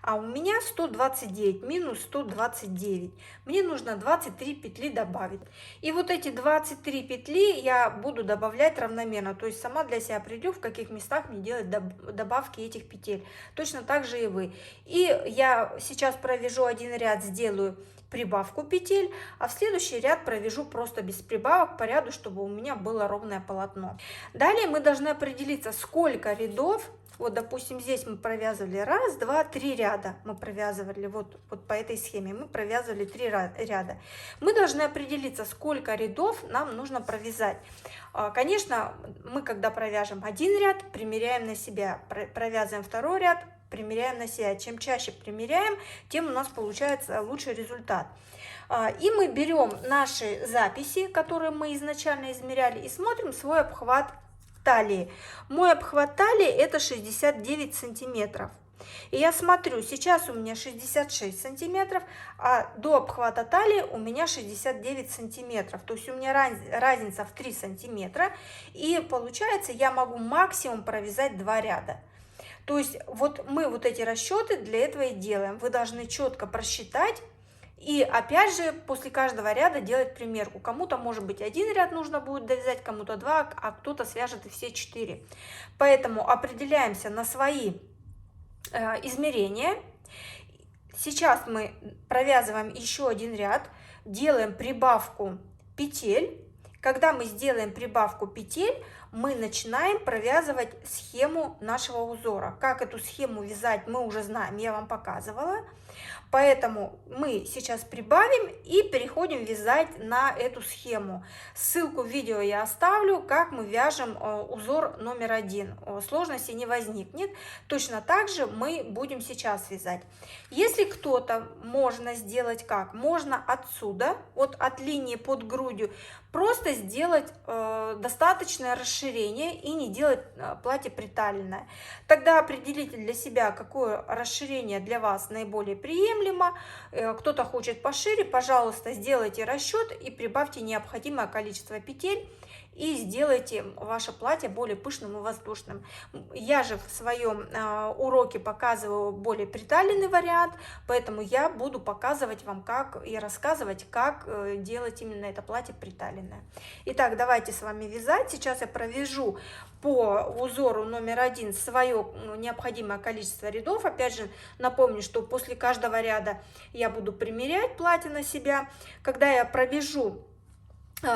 а у меня 129 минус 129. Мне нужно 23 петли добавить. И вот эти 23 петли я буду добавлять равномерно, то есть сама для себя определю, в каких местах мне делать добавки этих петель. Точно так же и вы. И я сейчас провяжу один ряд, сделаю прибавку петель, а в следующий ряд провяжу просто без прибавок по ряду, чтобы у меня было ровное полотно. Далее мы должны определиться, сколько рядов. Вот, допустим, здесь мы провязывали 1, 2, 3 ряда. Мы провязывали вот по этой схеме. Мы провязывали 3 ряда. Мы должны определиться, сколько рядов нам нужно провязать. Конечно, мы когда провяжем один ряд, примеряем на себя. Провязываем второй ряд, примеряем на себя. Чем чаще примеряем, тем у нас получается лучший результат. И мы берем наши записи, которые мы изначально измеряли, и смотрим свой обхват талии. Мой обхват талии это 69 сантиметров. И я смотрю, сейчас у меня 66 сантиметров, а до обхвата талии у меня 69 сантиметров. То есть у меня разница в 3 сантиметра. И получается, я могу максимум провязать 2 ряда. То есть вот мы вот эти расчеты для этого и делаем. Вы должны четко просчитать И опять же, после каждого ряда делать примерку. Кому-то, может быть, один ряд нужно будет довязать, кому-то два, а кто-то свяжет и все 4. Поэтому определяемся на свои измерения. Сейчас мы провязываем еще один ряд, делаем прибавку петель. Когда мы сделаем прибавку петель, мы начинаем провязывать схему нашего узора. Как эту схему вязать, мы уже знаем, я вам показывала. Поэтому мы сейчас прибавим и переходим вязать на эту схему. Ссылку в видео я оставлю, как мы вяжем узор номер 1. Сложности не возникнет. Точно так же мы будем сейчас вязать. Если кто-то, можно сделать как? Можно отсюда, вот от линии под грудью, просто сделать достаточное расширение и не делать платье приталенное. Тогда определите для себя, какое расширение для вас наиболее приемлемо. Кто-то хочет пошире, пожалуйста, сделайте расчет и прибавьте необходимое количество петель и сделайте ваше платье более пышным и воздушным. Я же в своем уроке показываю более приталенный вариант, поэтому я буду показывать вам как и рассказывать, как делать именно это платье приталенное. Итак, давайте с вами вязать. Сейчас я провяжу по узору номер 1 свое необходимое количество рядов. Опять же, напомню, что после каждого ряда я буду примерять платье на себя. Когда я провяжу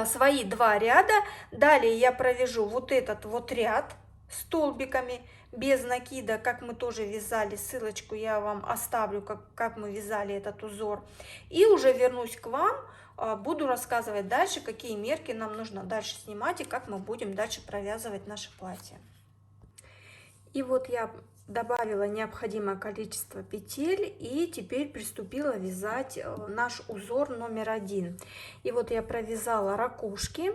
свои 2 ряда, далее я провяжу вот этот вот ряд столбиками без накида, как мы тоже вязали. Ссылочку я вам оставлю, как мы вязали этот узор. И уже вернусь к вам, буду рассказывать дальше, какие мерки нам нужно дальше снимать и как мы будем дальше провязывать наше платье. И вот я добавила необходимое количество петель и теперь приступила вязать наш узор номер 1. И вот я провязала ракушки,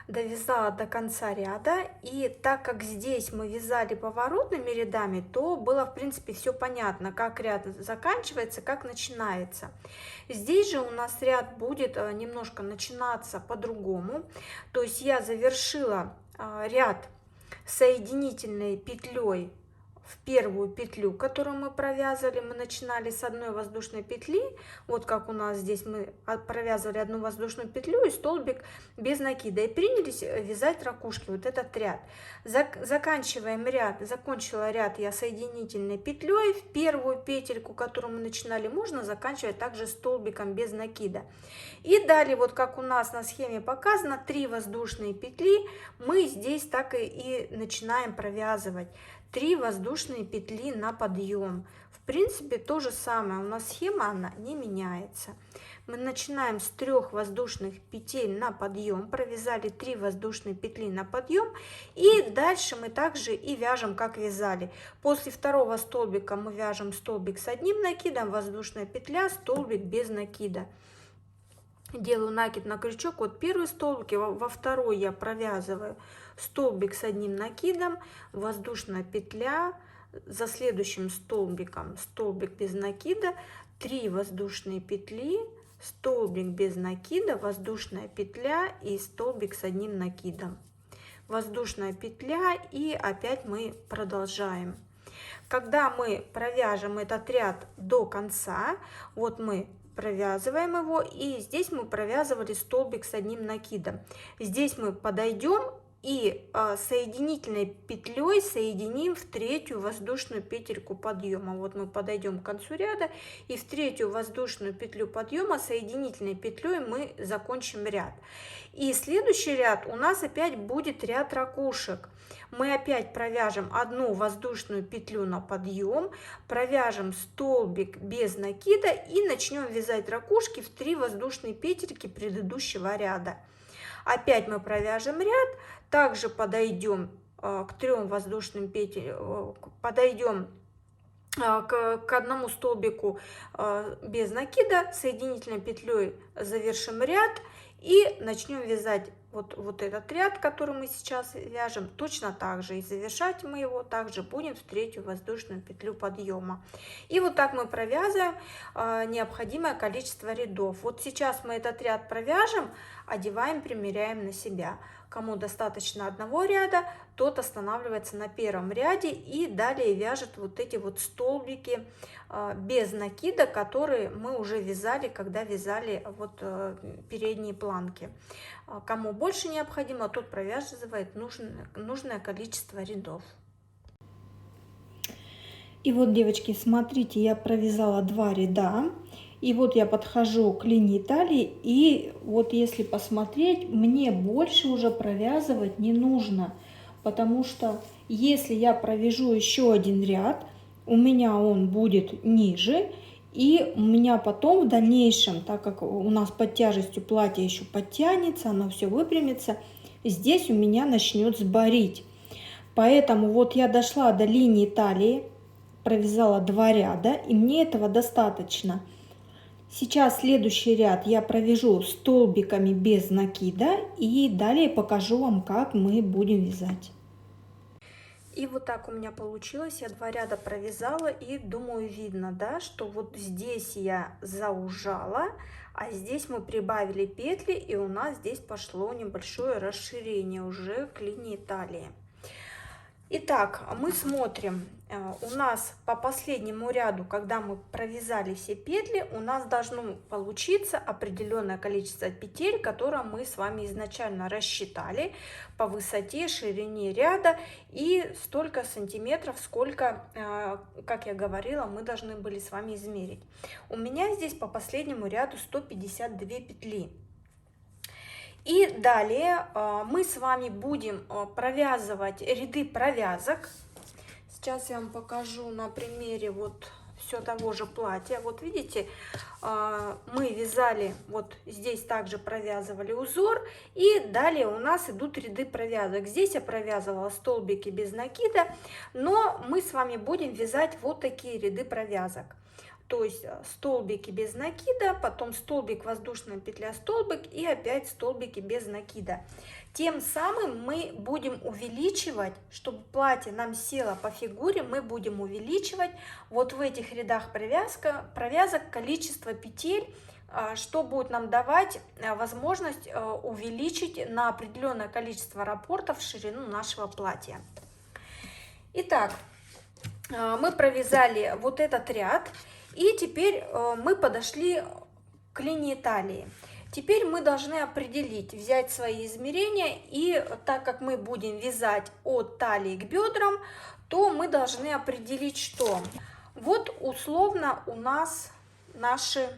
довязала до конца ряда, и так как здесь мы вязали поворотными рядами, то было в принципе все понятно, как ряд заканчивается, как начинается. Здесь же у нас ряд будет немножко начинаться по-другому, то есть я завершила ряд соединительной петлей в первую петлю, которую мы провязывали. Мы начинали с одной воздушной петли, вот как у нас здесь мы провязывали одну воздушную петлю и столбик без накида, и принялись вязать ракушки, вот этот ряд. Заканчиваем ряд, закончила ряд я соединительной петлей в первую петельку, которую мы начинали, можно заканчивать также столбиком без накида. И далее, вот как у нас на схеме показано, 3 воздушные петли мы здесь так и начинаем провязывать. 3 воздушные петли на подъем. В принципе, то же самое. У нас схема, она не меняется. Мы начинаем с 3 воздушных петель на подъем, провязали 3 воздушные петли на подъем, и дальше мы также и вяжем, как вязали. После второго столбика мы вяжем столбик с одним накидом, воздушная петля, столбик без накида. Делаю накид на крючок, вот первый столбик, во второй я провязываю столбик с одним накидом, воздушная петля, за следующим столбиком столбик без накида, 3 воздушные петли, столбик без накида, воздушная петля и столбик с одним накидом, воздушная петля, и опять мы продолжаем. Когда мы провяжем этот ряд до конца, вот мы провязываем его, и здесь мы провязывали столбик с одним накидом. Здесь мы подойдем и соединительной петлей соединим в 3-ю воздушную петельку подъема. Вот мы подойдем к концу ряда, и в 3-ю воздушную петлю подъема соединительной петлей мы закончим ряд. И следующий ряд у нас опять будет ряд ракушек. Мы опять провяжем одну воздушную петлю на подъем, провяжем столбик без накида и начнем вязать ракушки в 3 воздушные петельки предыдущего ряда. Опять мы провяжем ряд, также подойдем к 3 воздушным петелям, подойдем к одному столбику без накида, соединительной петлей завершим ряд и начнем вязать вот этот ряд, который мы сейчас вяжем, точно так же. И завершать мы его также будем в третью воздушную петлю подъема. И вот так мы провязываем необходимое количество рядов. Вот сейчас мы этот ряд провяжем, одеваем, примеряем на себя. Кому достаточно одного ряда, тот останавливается на первом ряде и далее вяжет вот эти вот столбики без накида, которые мы уже вязали, когда вязали вот передние планки. Кому больше необходимо, тот провязывает нужное количество рядов. И вот, девочки, смотрите, я провязала 2 ряда. И вот я подхожу к линии талии, и вот если посмотреть, мне больше уже провязывать не нужно, потому что если я провяжу еще один ряд, у меня он будет ниже, и у меня потом в дальнейшем, так как у нас под тяжестью платье еще подтянется, оно все выпрямится, здесь у меня начнет сборить. Поэтому вот я дошла до линии талии, провязала 2 ряда, и мне этого достаточно. Сейчас следующий ряд я провяжу столбиками без накида и далее покажу вам, как мы будем вязать. И вот так у меня получилось. Я 2 ряда провязала, и думаю, видно, да, что вот здесь я заужала, а здесь мы прибавили петли, и у нас здесь пошло небольшое расширение уже к линии талии. Итак, мы смотрим, у нас по последнему ряду, когда мы провязали все петли, у нас должно получиться определенное количество петель, которое мы с вами изначально рассчитали по высоте, ширине ряда и столько сантиметров, сколько, как я говорила, мы должны были с вами измерить. У меня здесь по последнему ряду 152 петли. И далее мы с вами будем провязывать ряды провязок. Сейчас я вам покажу на примере вот все того же платья. Вот видите, мы вязали, вот здесь также провязывали узор, и далее у нас идут ряды провязок. Здесь я провязывала столбики без накида, но мы с вами будем вязать вот такие ряды провязок. То есть столбики без накида, потом столбик, воздушная петля, столбик и опять столбики без накида. Тем самым мы будем увеличивать, чтобы платье нам село по фигуре, мы будем увеличивать вот в этих рядах провязок количество петель, что будет нам давать возможность увеличить на определенное количество раппортов ширину нашего платья. Итак, мы провязали вот этот ряд. И теперь мы подошли к линии талии. Теперь мы должны определить, взять свои измерения, и так как мы будем вязать от талии к бедрам, то мы должны определить, что вот условно у нас наши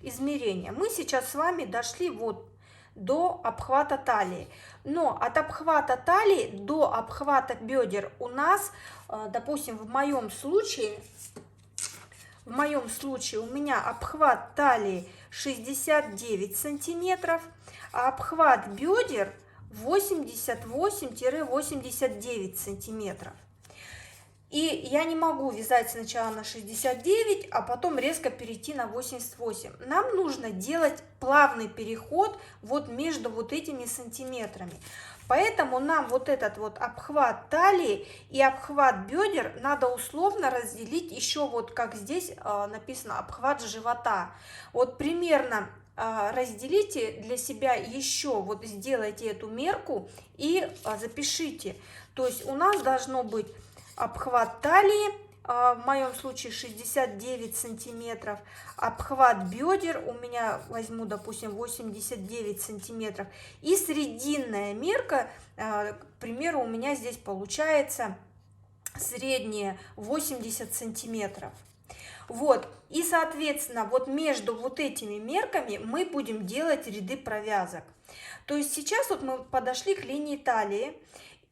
измерения. Мы сейчас с вами дошли вот до обхвата талии. Но от обхвата талии до обхвата бедер у нас, допустим, в моем случае у меня обхват талии 69 сантиметров, а обхват бедер 88-89 сантиметров. И я не могу вязать сначала на 69, а потом резко перейти на 88. Нам нужно делать плавный переход вот между вот этими сантиметрами. Поэтому нам вот этот вот обхват талии и обхват бедер надо условно разделить еще вот как здесь написано обхват живота. Вот примерно разделите для себя еще, вот сделайте эту мерку и запишите. То есть у нас должно быть обхват талии, в моем случае 69 сантиметров, обхват бедер у меня возьму, допустим, 89 сантиметров, и срединная мерка, к примеру, у меня здесь получается средняя 80 сантиметров. Вот, и соответственно вот между вот этими мерками мы будем делать ряды провязок. То есть сейчас вот мы подошли к линии талии.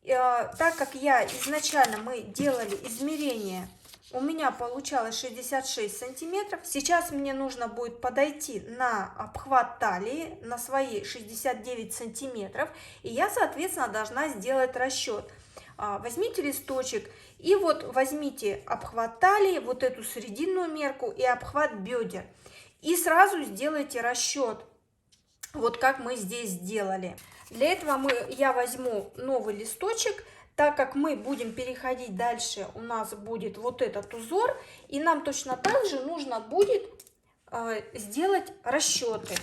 Так как изначально мы делали измерение, у меня получалось 66 сантиметров. Сейчас мне нужно будет подойти на обхват талии, на свои 69 сантиметров. И я, соответственно, должна сделать расчет. Возьмите листочек и вот возьмите обхват талии, вот эту срединную мерку и обхват бедер. И сразу сделайте расчет. вот как мы здесь сделали. Для этого я возьму новый листочек, так как мы будем переходить дальше, у нас будет вот этот узор, и нам точно так же нужно будет сделать расчеты.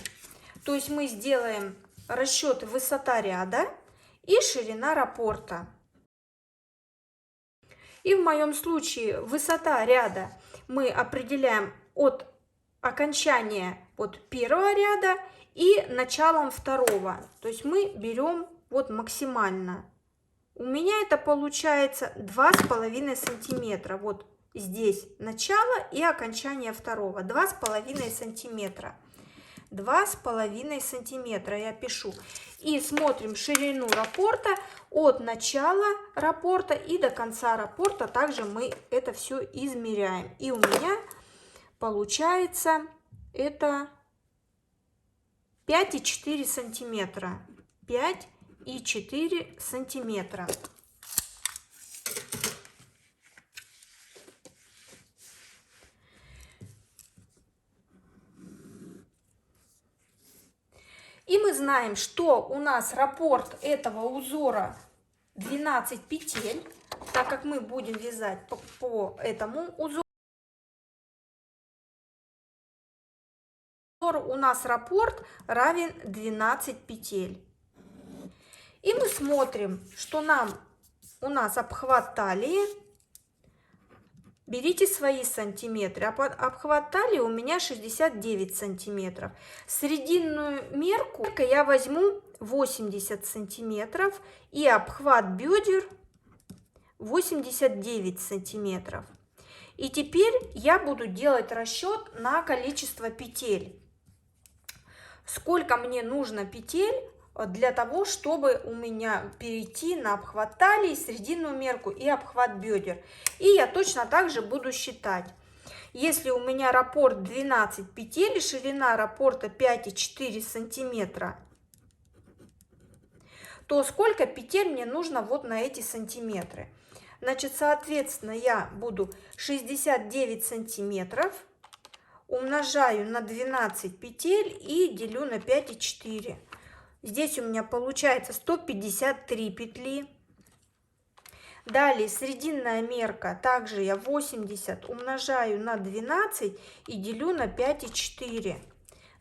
То есть мы сделаем расчеты высота ряда и ширина раппорта. И в моем случае высота ряда мы определяем от окончания вот первого ряда и началом второго. То есть мы берем вот максимально. У меня это получается 2,5 сантиметра. Вот здесь начало и окончание второго. 2,5 сантиметра. 2,5 сантиметра я пишу. И смотрим ширину раппорта от начала раппорта и до конца раппорта. Также мы это все измеряем. И у меня получается это 5,4 сантиметра. 5,4 сантиметра. И мы знаем, что у нас раппорт этого узора 12 петель, так как мы будем вязать по этому узору. У нас раппорт равен 12 петель. И мы смотрим, что у нас обхват талии. Берите свои сантиметры. Обхват талии у меня 69 сантиметров. Срединную мерку я возьму 80 сантиметров. И обхват бедер 89 сантиметров. И теперь я буду делать расчет на количество петель. Сколько мне нужно петель для того, чтобы у меня перейти на обхват талии, срединную мерку и обхват бедер. И я точно так же буду считать. Если у меня раппорт 12 петель и ширина раппорта 5,4 сантиметра, то сколько петель мне нужно вот на эти сантиметры? Значит, соответственно, я буду 69 сантиметров умножаю на 12 петель и делю на 5,4. Здесь у меня получается 153 петли. Далее срединная мерка, также я 80 умножаю на 12 и делю на 5,4.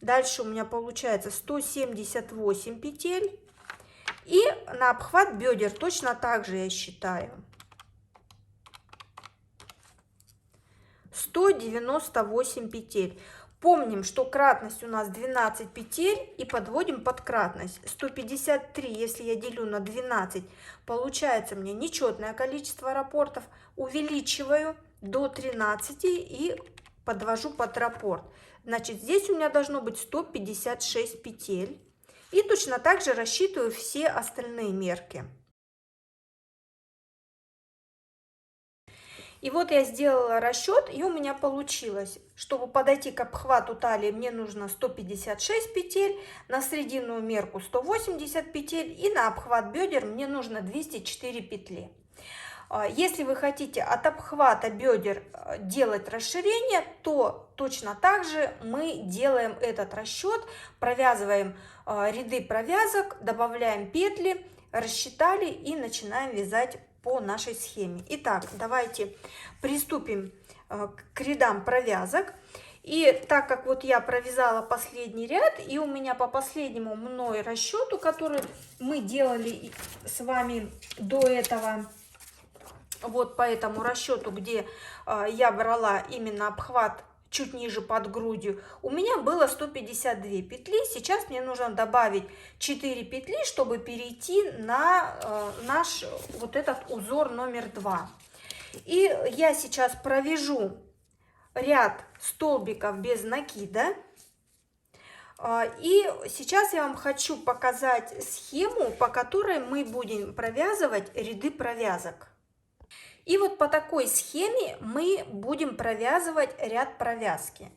Дальше у меня получается 178 петель. И на обхват бедер точно так же я считаю. 198 петель. Помним, что кратность у нас 12 петель и подводим под кратность. 153, если я делю на 12, получается мне нечетное количество раппортов. Увеличиваю до 13 и подвожу под раппорт. Значит, здесь у меня должно быть 156 петель. И точно так же рассчитываю все остальные мерки. И вот я сделала расчет, и у меня получилось, чтобы подойти к обхвату талии, мне нужно 156 петель, на срединную мерку 180 петель, и на обхват бедер мне нужно 204 петли. Если вы хотите от обхвата бедер делать расширение, то точно так же мы делаем этот расчет, провязываем ряды провязок, добавляем петли, рассчитали и начинаем вязать по нашей схеме. Итак, давайте приступим к рядам провязок. И так как вот я провязала последний ряд, и у меня по последнему мной расчету, который мы делали с вами до этого, вот по этому расчету, где я брала именно обхват чуть ниже под грудью, у меня было 152 петли. Сейчас мне нужно добавить 4 петли, чтобы перейти на наш вот этот узор номер 2. И я сейчас провяжу ряд столбиков без накида. И сейчас я вам хочу показать схему, по которой мы будем провязывать ряды провязок. И вот по такой схеме мы будем провязывать ряд провязки.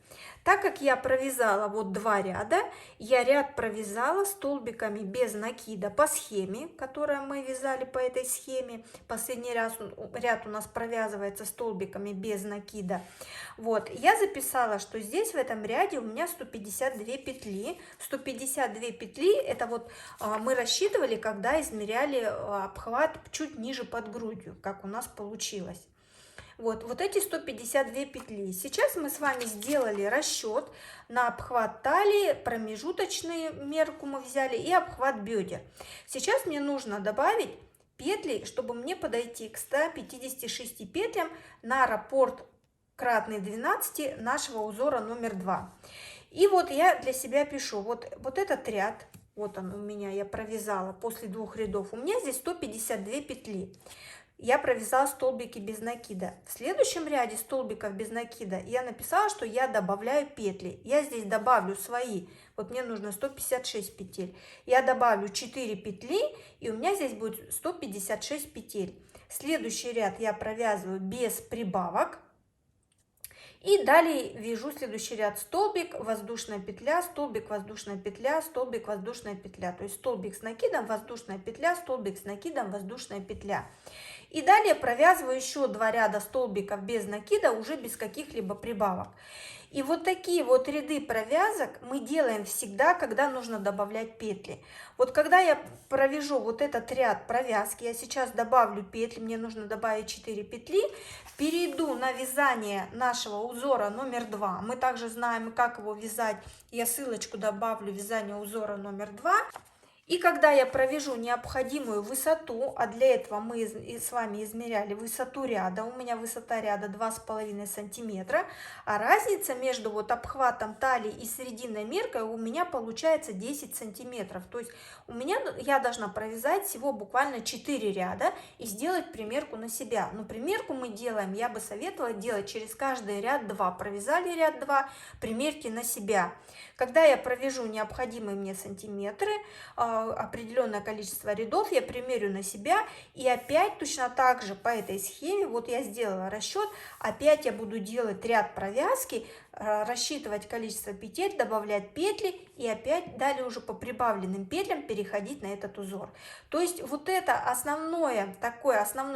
Так как я провязала вот 2 ряда, я ряд провязала столбиками без накида по схеме, которую мы вязали по этой схеме. Последний ряд у нас провязывается столбиками без накида. Вот, я записала, что здесь в этом ряде у меня 152 петли. 152 петли, это вот мы рассчитывали, когда измеряли обхват чуть ниже под грудью, как у нас получилось. Вот эти 152 петли. Сейчас мы с вами сделали расчет на обхват талии, промежуточную мерку мы взяли и обхват бедер. Сейчас мне нужно добавить петли, чтобы мне подойти к 156 петлям на раппорт кратный 12 нашего узора номер 2. И вот я для себя пишу, вот этот ряд, вот он у меня, я провязала после 2 рядов, у меня здесь 152 петли. Я провязала столбики без накида. В следующем ряде столбиков без накида я написала, что я добавляю петли. Я здесь добавлю свои, вот мне нужно 156 петель. Я добавлю 4 петли, и у меня здесь будет 156 петель. Следующий ряд я провязываю без прибавок. И далее вяжу следующий ряд: столбик, воздушная петля, столбик, воздушная петля, столбик, воздушная петля. То есть столбик с накидом, воздушная петля, столбик с накидом, воздушная петля. И далее провязываю еще 2 ряда столбиков без накида, уже без каких-либо прибавок. И вот такие вот ряды провязок мы делаем всегда, когда нужно добавлять петли. Вот когда я провяжу вот этот ряд провязки, я сейчас добавлю петли, мне нужно добавить 4 петли, перейду на вязание нашего узора номер 2. Мы также знаем, как его вязать, я ссылочку добавлю, вязание узора номер 2. И когда я провяжу необходимую высоту, а для этого мы с вами измеряли высоту ряда, у меня высота ряда 2,5 сантиметра, а разница между вот обхватом талии и срединной меркой у меня получается 10 сантиметров. То есть я должна провязать всего буквально 4 ряда и сделать примерку на себя. Но примерку мы делаем, я бы советовала делать через каждый ряд 2. Провязали ряд 2, примерьте на себя. Когда я провяжу необходимые мне сантиметры, определенное количество рядов, я примерю на себя, и опять точно так же по этой схеме, вот я сделала расчет, опять я буду делать ряд провязки, рассчитывать количество петель, добавлять петли и опять далее уже по прибавленным петлям переходить на этот узор. То есть вот это основной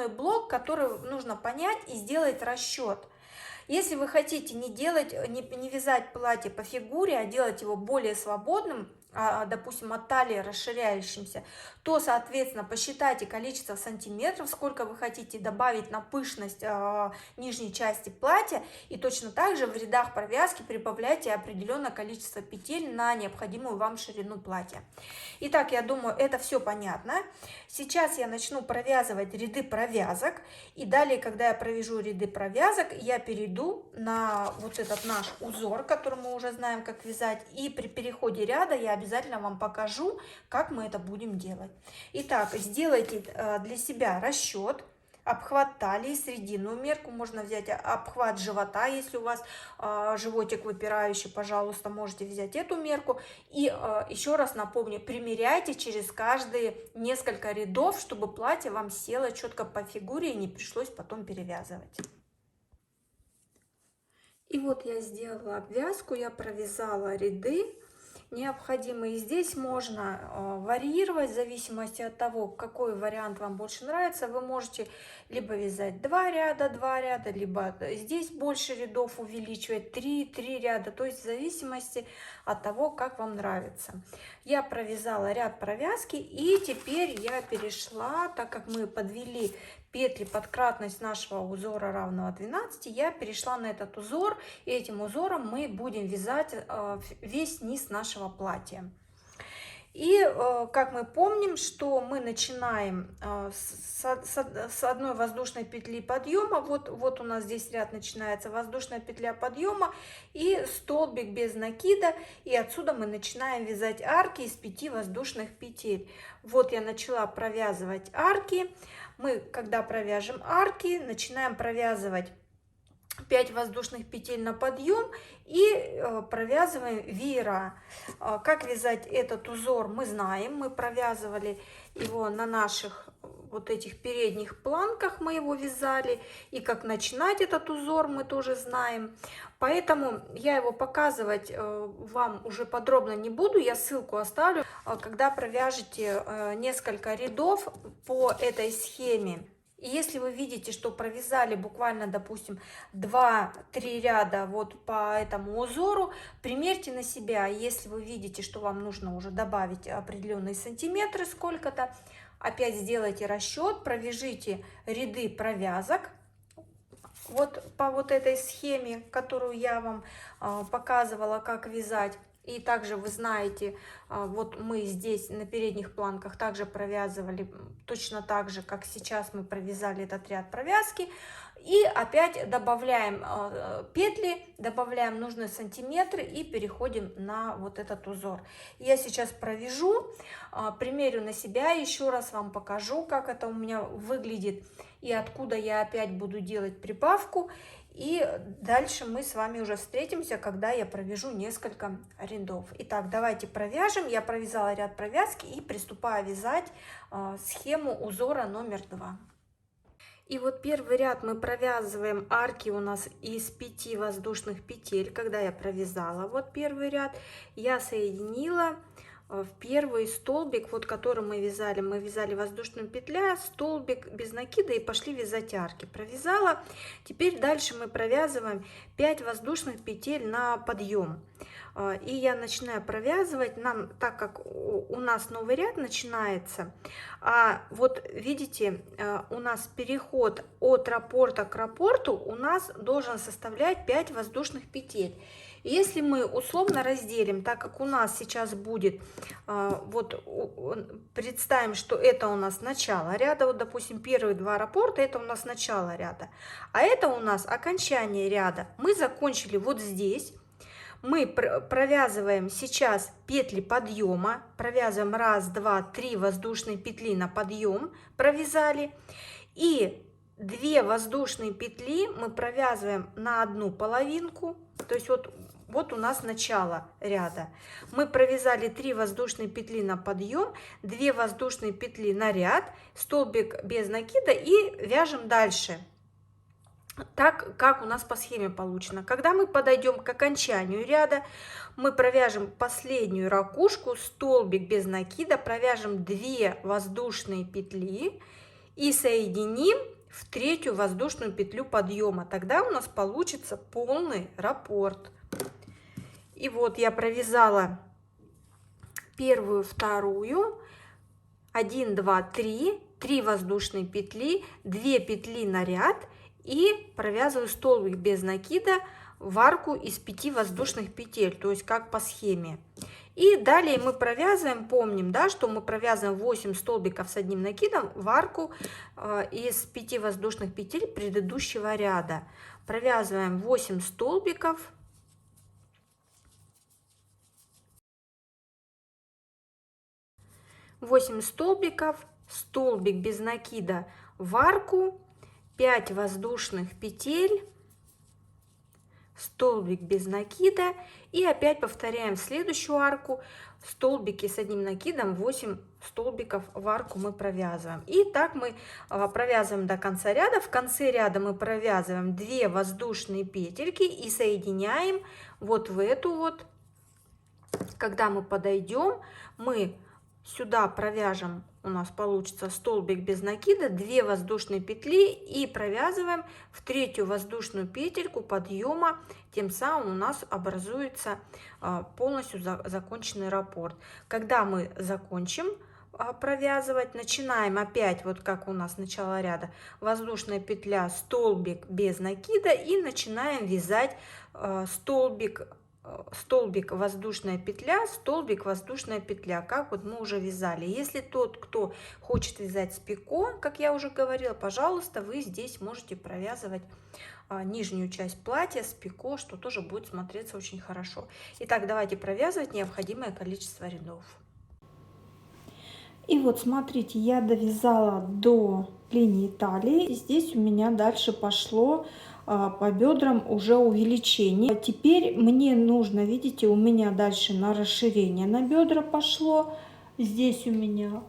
блок, который нужно понять и сделать расчет. Если вы хотите не вязать платье по фигуре, а делать его более свободным, допустим, от талии расширяющимся, то, соответственно, посчитайте количество сантиметров, сколько вы хотите добавить на пышность нижней части платья, и точно так же в рядах провязки прибавляйте определенное количество петель на необходимую вам ширину платья. Итак, я думаю, это все понятно. Сейчас я начну провязывать ряды провязок, и далее, когда я провяжу ряды провязок, я перейду на вот этот наш узор, который мы уже знаем, как вязать, и при переходе ряда я обязательно вам покажу, как мы это будем делать. Итак, сделайте для себя расчет. Обхват талии, срединную мерку, можно взять обхват живота, если у вас животик выпирающий, пожалуйста, можете взять эту мерку. И еще раз напомню, примеряйте через каждые несколько рядов, чтобы платье вам село четко по фигуре и не пришлось потом перевязывать. И вот я сделала обвязку, я провязала ряды необходимые. Здесь можно варьировать в зависимости от того, какой вариант вам больше нравится. Вы можете либо вязать 2 ряда, либо здесь больше рядов увеличивать, 3 ряда, то есть в зависимости от того, как вам нравится. Я провязала ряд провязки, и теперь я перешла, так как мы подвели петли под кратность нашего узора равного 12, я перешла на этот узор, и этим узором мы будем вязать весь низ нашего платья. И как мы помним, что мы начинаем с одной воздушной петли подъема, вот у нас здесь ряд начинается, воздушная петля подъема и столбик без накида, и отсюда мы начинаем вязать арки из 5 воздушных петель. Вот я начала провязывать арки. Мы, когда провяжем арки, начинаем провязывать 5 воздушных петель на подъем и провязываем веера. Как вязать этот узор мы знаем, мы провязывали его на наших вот этих передних планках, мы его вязали, и как начинать этот узор мы тоже знаем, поэтому я его показывать вам уже подробно не буду, я ссылку оставлю, когда провяжете несколько рядов по этой схеме. И если вы видите, что провязали буквально, допустим, 2-3 ряда вот по этому узору, примерьте на себя. Если вы видите, что вам нужно уже добавить определенные сантиметры, сколько-то, опять сделайте расчет, провяжите ряды провязок. Вот по вот этой схеме, которую я вам показывала, как вязать. И также вы знаете, вот мы здесь на передних планках также провязывали точно так же, как сейчас мы провязали этот ряд провязки. И опять добавляем петли, добавляем нужные сантиметры и переходим на вот этот узор. Я сейчас провяжу, примерю на себя, еще раз вам покажу, как это у меня выглядит и откуда я опять буду делать прибавку. И дальше мы с вами уже встретимся, когда я провяжу несколько рядов. Итак, давайте провяжем. Я провязала ряд провязки и приступаю вязать схему узора номер 2. И вот первый ряд мы провязываем арки у нас из 5 воздушных петель. Когда я провязала вот первый ряд, я соединила в первый столбик, вот который мы вязали воздушную петлю, столбик без накида и пошли вязать арки. Провязала. Теперь дальше мы провязываем 5 воздушных петель на подъем. И я начинаю провязывать, нам, так как у нас новый ряд начинается, вот видите, у нас переход от раппорта к раппорту у нас должен составлять 5 воздушных петель. Если мы условно разделим, так как у нас сейчас будет, вот представим, что это у нас начало ряда, вот допустим первые 2 раппорта, это у нас начало ряда, а это у нас окончание ряда. Мы закончили вот здесь. Мы провязываем сейчас петли подъема, провязываем 1, 2, 3 воздушные петли на подъем, провязали, и 2 воздушные петли мы провязываем на одну половинку, то есть вот у нас начало ряда. Мы провязали 3 воздушные петли на подъем, 2 воздушные петли на ряд, столбик без накида и вяжем дальше. Так, как у нас по схеме получено. Когда мы подойдем к окончанию ряда, мы провяжем последнюю ракушку, столбик без накида, провяжем 2 воздушные петли и соединим в 3-ю воздушную петлю подъема. Тогда у нас получится полный раппорт. И вот я провязала первую, вторую, 1, 2, 3, 3 воздушные петли, 2 петли на ряд и провязываю столбик без накида в арку из 5 воздушных петель, то есть как по схеме. И далее мы провязываем, помним, да, что мы провязываем 8 столбиков с одним накидом в арку из 5 воздушных петель предыдущего ряда. Провязываем 8 столбиков. Столбик без накида в арку, 5 воздушных петель, столбик без накида и опять повторяем следующую арку, столбики с одним накидом, 8 столбиков в арку мы провязываем. И так мы провязываем до конца ряда. В конце ряда мы провязываем 2 воздушные петельки и соединяем вот в эту вот. Когда мы подойдем, мы сюда провяжем, у нас получится столбик без накида, 2 воздушные петли и провязываем в 3-ю воздушную петельку подъема, тем самым у нас образуется полностью законченный раппорт. Когда мы закончим провязывать, начинаем опять, вот как у нас начало ряда, воздушная петля, столбик без накида и начинаем вязать столбик, воздушная петля, столбик, воздушная петля, как вот мы уже вязали. Если тот, кто хочет вязать с пико, как я уже говорила, пожалуйста, вы здесь можете провязывать нижнюю часть платья с пико, что тоже будет смотреться очень хорошо. Итак, давайте провязывать необходимое количество рядов. И вот смотрите, я довязала до линии талии. И здесь у меня дальше пошло по бедрам уже увеличение. Теперь мне нужно, видите, у меня дальше на расширение на бедра пошло. Здесь у меня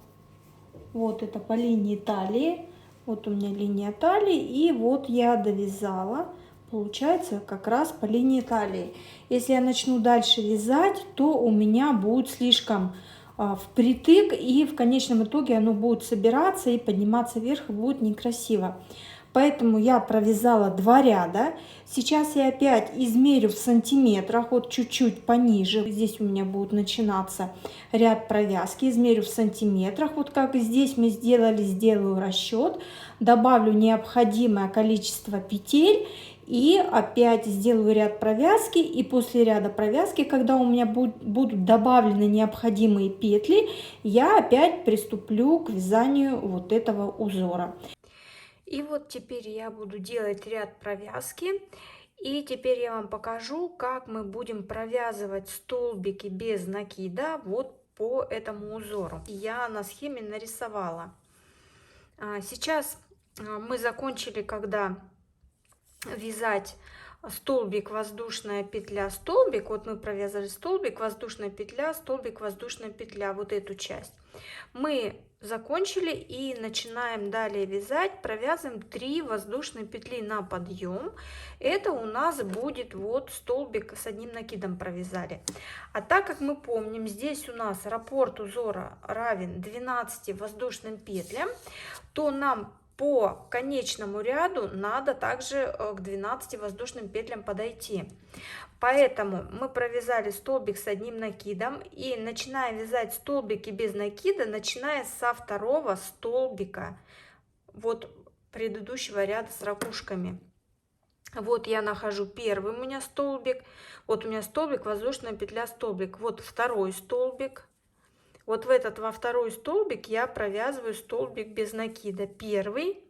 вот это по линии талии. Вот у меня линия талии, и вот я довязала, получается, как раз по линии талии. Если я начну дальше вязать, то у меня будет слишком впритык, и в конечном итоге оно будет собираться и подниматься вверх, и будет некрасиво. Поэтому я провязала 2 ряда. Сейчас я опять измерю в сантиметрах, вот чуть-чуть пониже. Здесь у меня будет начинаться ряд провязки. Измерю в сантиметрах, вот как здесь мы сделали, сделаю расчет. Добавлю необходимое количество петель и опять сделаю ряд провязки. И после ряда провязки, когда у меня будут добавлены необходимые петли, я опять приступлю к вязанию вот этого узора. И вот теперь я буду делать ряд провязки. И теперь я вам покажу, как мы будем провязывать столбики без накида вот по этому узору. Я на схеме нарисовала. Сейчас мы закончили, когда вязать столбик, воздушная петля, столбик. Вот мы провязали столбик, воздушная петля, столбик, воздушная петля. Вот эту часть мы закончили и начинаем далее вязать. Провязываем 3 воздушные петли на подъем. Это у нас будет вот столбик с одним накидом провязали. А так как мы помним, здесь у нас раппорт узора равен 12 воздушным петлям, то нам по конечному ряду надо также к 12 воздушным петлям подойти. Поэтому мы провязали столбик с одним накидом и начинаем вязать столбики без накида, начиная со второго столбика вот предыдущего ряда с ракушками. Вот я нахожу первый у меня столбик, вот у меня столбик, воздушная петля, столбик, вот второй столбик. Вот в этот во второй столбик я провязываю столбик без накида. Первый.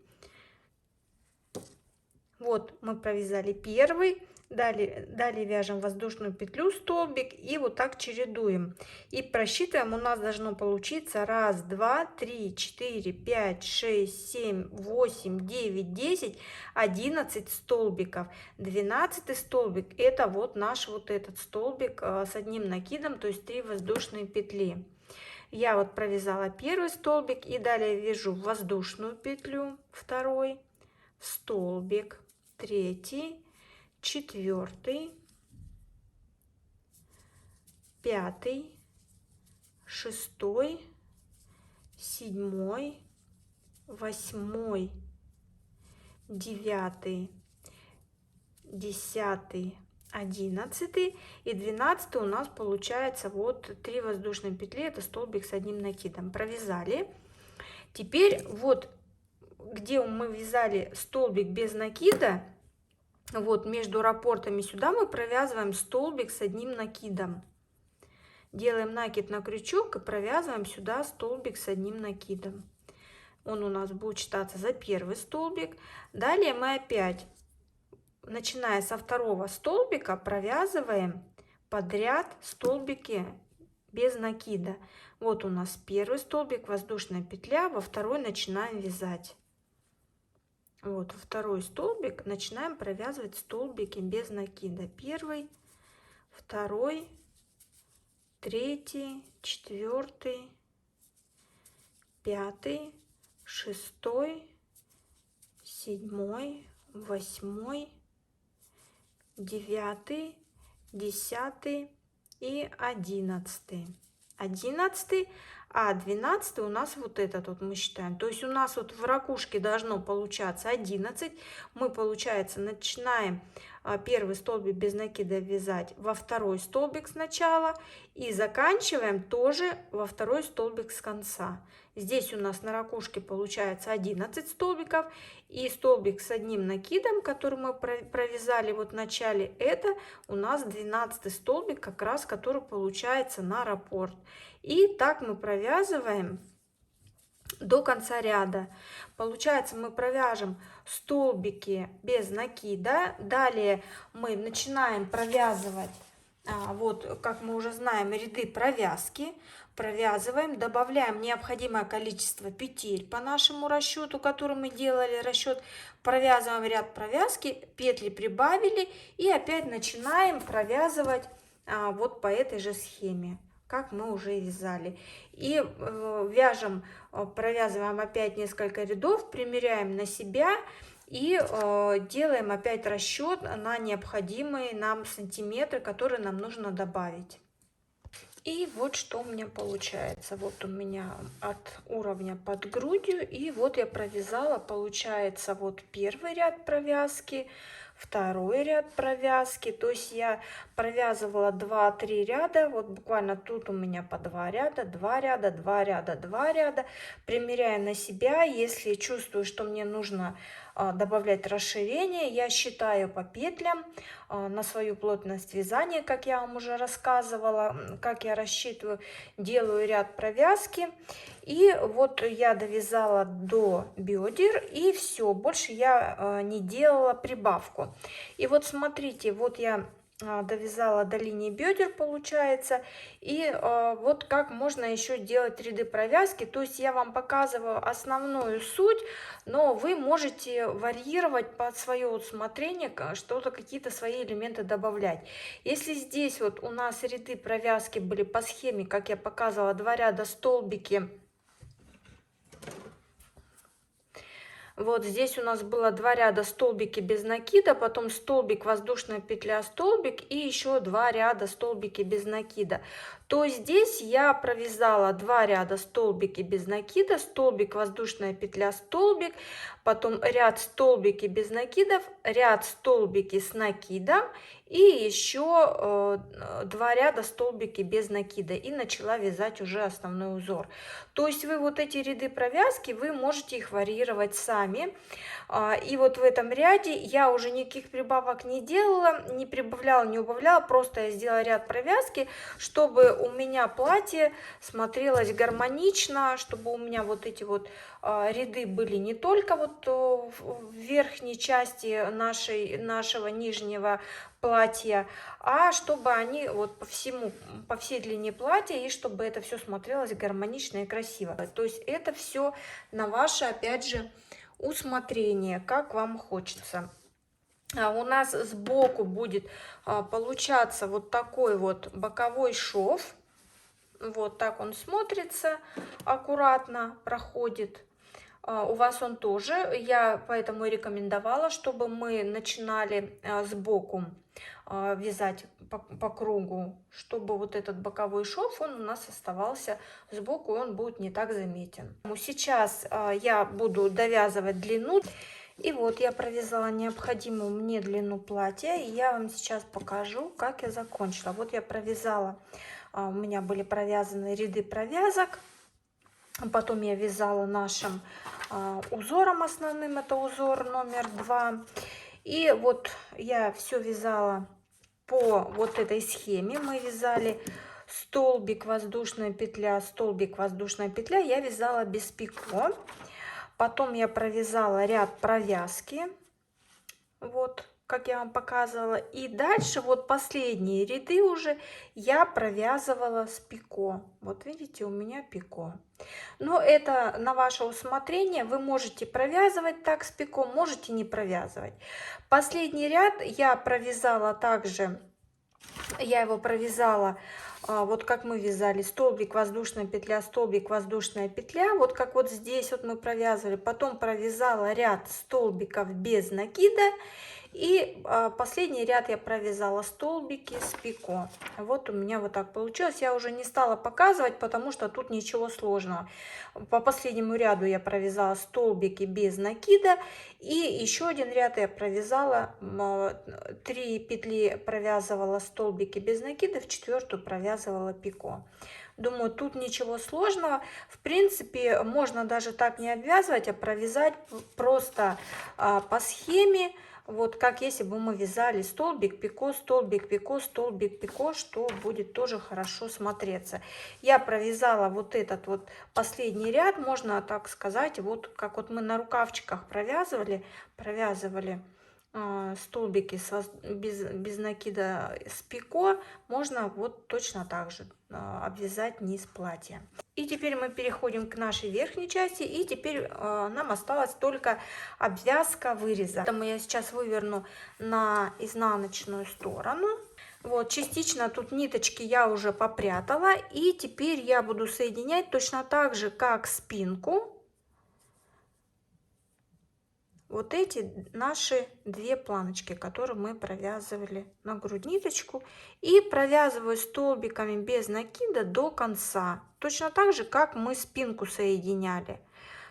Вот мы провязали первый. Далее вяжем воздушную петлю, столбик и вот так чередуем. И просчитываем, у нас должно получиться 1, 2, 3, 4, 5, 6, 7, 8, 9, 10, 11 столбиков. 12 столбик это вот наш вот этот столбик с одним накидом, то есть 3 воздушные петли. Я вот провязала первый столбик и далее вяжу воздушную петлю, второй столбик, третий, четвертый, пятый, шестой, седьмой, восьмой, девятый, 10, 11 и 12 у нас получается вот 3 воздушные петли, это столбик с одним накидом. Провязали. Теперь вот где мы вязали столбик без накида, вот между раппортами сюда мы провязываем столбик с одним накидом. Делаем накид на крючок и провязываем сюда столбик с одним накидом. Он у нас будет считаться за первый столбик. Далее мы опять, начиная со второго столбика, провязываем подряд столбики без накида. Вот у нас первый столбик, воздушная петля, во второй начинаем вязать. Вот второй столбик, начинаем провязывать столбики без накида. Первый, второй, третий, четвертый, пятый, шестой, седьмой, восьмой, 9, 10 и 11. 11, а 12 у нас вот этот вот мы считаем. То есть у нас вот в ракушке должно получаться 11. Мы, получается, начинаем первый столбик без накида вязать во второй столбик сначала и заканчиваем тоже во второй столбик с конца. Здесь у нас на ракушке получается 11 столбиков, и столбик с одним накидом, который мы провязали вот в начале, это у нас 12 столбик, как раз который получается на раппорт. И так мы провязываем до конца ряда. Получается, мы провяжем столбики без накида, далее мы начинаем провязывать вот, как мы уже знаем, ряды провязки. Провязываем, добавляем необходимое количество петель по нашему расчету, который мы делали расчет. Провязываем ряд провязки, петли прибавили и опять начинаем провязывать вот по этой же схеме, как мы уже вязали. И вяжем, провязываем опять несколько рядов, примеряем на себя и делаем опять расчет на необходимые нам сантиметры, которые нам нужно добавить. И вот что у меня получается. Вот у меня от уровня под грудью. И вот я провязала, получается, вот первый ряд провязки, второй ряд провязки. То есть я провязывала 2-3 ряда. Вот буквально тут у меня по 2 ряда, 2 ряда, 2 ряда, 2 ряда. Примеряя на себя, если чувствую, что мне нужно добавлять расширение, я считаю по петлям на свою плотность вязания, как я вам уже рассказывала, как я рассчитываю, делаю ряд провязки. И вот я довязала до бедер, и все, больше я не делала прибавку. И вот смотрите, вот я довязала до линии бедер, получается, и вот как можно еще делать ряды провязки. То есть я вам показываю основную суть, но вы можете варьировать под свое усмотрение, что-то, какие-то свои элементы добавлять. Если здесь вот у нас ряды провязки были по схеме, как я показывала, 2 ряда столбики. Вот здесь у нас было 2 ряда столбики без накида, потом столбик, воздушная петля, столбик и еще 2 ряда столбики без накида. То здесь я провязала 2 ряда столбики без накида, столбик, воздушная петля, столбик, потом ряд столбики без накидов, ряд столбики с накидом и еще 2 ряда столбики без накида, и начала вязать уже основной узор. То есть вы вот эти ряды провязки, вы можете их варьировать сами. И вот в этом ряде я уже никаких прибавок не делала, не прибавляла, не убавляла, просто я сделала ряд провязки, чтобы у меня платье смотрелось гармонично, чтобы у меня вот эти вот ряды были не только вот в верхней части нашего нижнего платья, а чтобы они вот по всей длине платья, и чтобы это все смотрелось гармонично и красиво. То есть это все на ваше, опять же, усмотрение, как вам хочется. У нас сбоку будет получаться вот такой вот боковой шов. Вот так он смотрится, аккуратно проходит. У вас он тоже, я поэтому и рекомендовала, чтобы мы начинали сбоку вязать по кругу, чтобы вот этот боковой шов, он у нас оставался сбоку, и он будет не так заметен. Сейчас я буду довязывать длину. И вот я провязала необходимую мне длину платья, и я вам сейчас покажу, как я закончила. Вот я провязала, у меня были провязаны ряды провязок, потом я вязала нашим узором основным, это узор номер 2. И вот я все вязала по вот этой схеме. Мы вязали столбик, воздушная петля, столбик, воздушная петля. Я вязала без пико. Потом я провязала ряд провязки, вот как я вам показывала. И дальше вот последние ряды уже я провязывала с пико. Вот видите, у меня пико. Но это на ваше усмотрение. Вы можете провязывать так с пико, можете не провязывать. Последний ряд я провязала также, я его провязала вот как мы вязали: столбик, воздушная петля, столбик, воздушная петля, вот как вот здесь вот мы провязывали. Потом провязала ряд столбиков без накида, и последний ряд я провязала столбики с пико. Вот у меня вот так получилось. Я уже не стала показывать, потому что тут ничего сложного. По последнему ряду я провязала столбики без накида, и еще один ряд я провязала, 3 петли провязывала столбики без накида, в 4-ю провязывала пико. Думаю, тут ничего сложного. В принципе, можно даже так не обвязывать, а провязать просто по схеме. Вот как если бы мы вязали столбик, пико, столбик, пико, столбик, пико, что будет тоже хорошо смотреться. Я провязала вот этот вот последний ряд, можно так сказать, вот как вот мы на рукавчиках провязывали столбики без накида с пико можно вот точно так же обвязать низ платья. И теперь мы переходим к нашей верхней части, и теперь нам осталось только обвязка выреза. Поэтому я сейчас выверну на изнаночную сторону. Вот, частично тут ниточки я уже попрятала, и теперь я буду соединять точно так же, как спинку. Вот эти наши две планочки, которые мы провязывали на грудь, ниточку, и провязываю столбиками без накида до конца, точно так же, как мы спинку соединяли.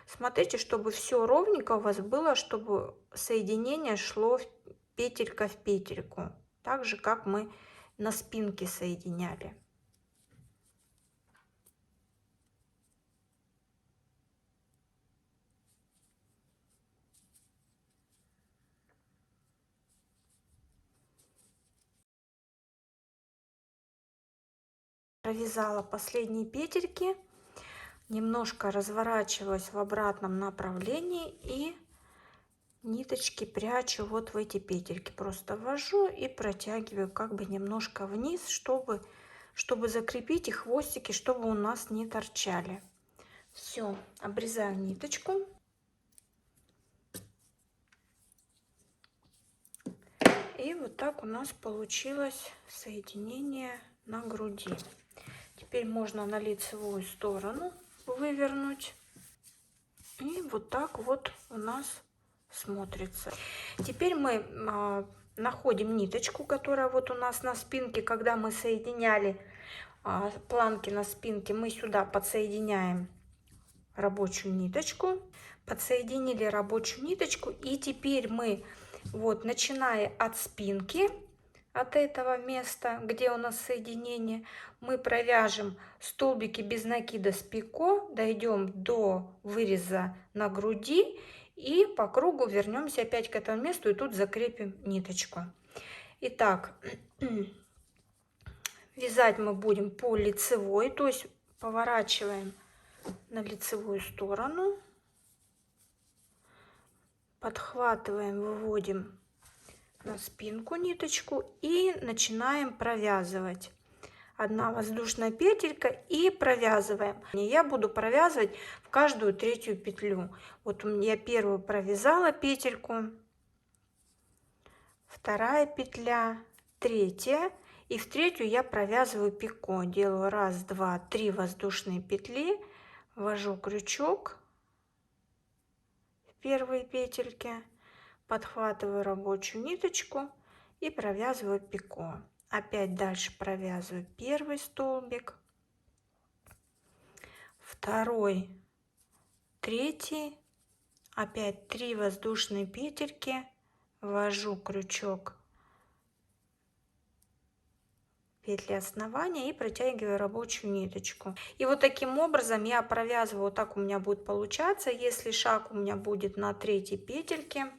Смотрите, чтобы все ровненько у вас было, чтобы соединение шло петелька в петельку, так же, как мы на спинке соединяли. Провязала последние петельки, немножко разворачиваюсь в обратном направлении и ниточки прячу вот в эти петельки, просто ввожу и протягиваю как бы немножко вниз, чтобы закрепить и хвостики, чтобы у нас не торчали. Все, обрезаю ниточку. И вот так у нас получилось соединение на груди. Теперь можно на лицевую сторону вывернуть. И вот так вот у нас смотрится. Теперь мы находим ниточку, которая вот у нас на спинке, когда мы соединяли планки на спинке, мы сюда подсоединяем рабочую ниточку. Подсоединили рабочую ниточку, и теперь мы вот, начиная от спинки, от этого места, где у нас соединение, мы провяжем столбики без накида с пико, дойдем до выреза на груди и по кругу вернемся опять к этому месту и тут закрепим ниточку. Итак, вязать мы будем по лицевой, то есть поворачиваем на лицевую сторону, подхватываем, выводим на спинку ниточку и начинаем провязывать. Одна воздушная петелька и провязываем. Я буду провязывать в каждую третью петлю. Вот я первую провязала петельку, вторая петля, третья, и в третью я провязываю пико. Делаю 1, 2, 3 воздушные петли, ввожу крючок в первые петельки, подхватываю рабочую ниточку и провязываю пико. Опять дальше провязываю первый столбик, второй, третий, опять 3 воздушные петельки, ввожу крючок петли основания и протягиваю рабочую ниточку. И вот таким образом я провязываю, вот так у меня будет получаться, если шаг у меня будет на третьей петельке.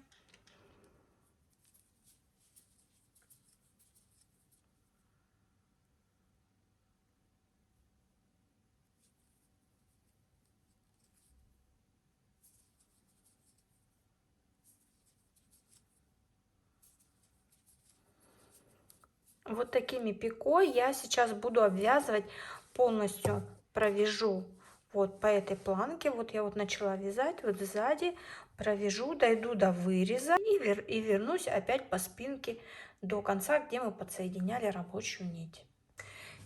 Вот такими пико я сейчас буду обвязывать, полностью провяжу вот по этой планке. Вот я вот начала вязать, вот сзади провяжу, дойду до выреза и вернусь опять по спинке до конца, где мы подсоединяли рабочую нить.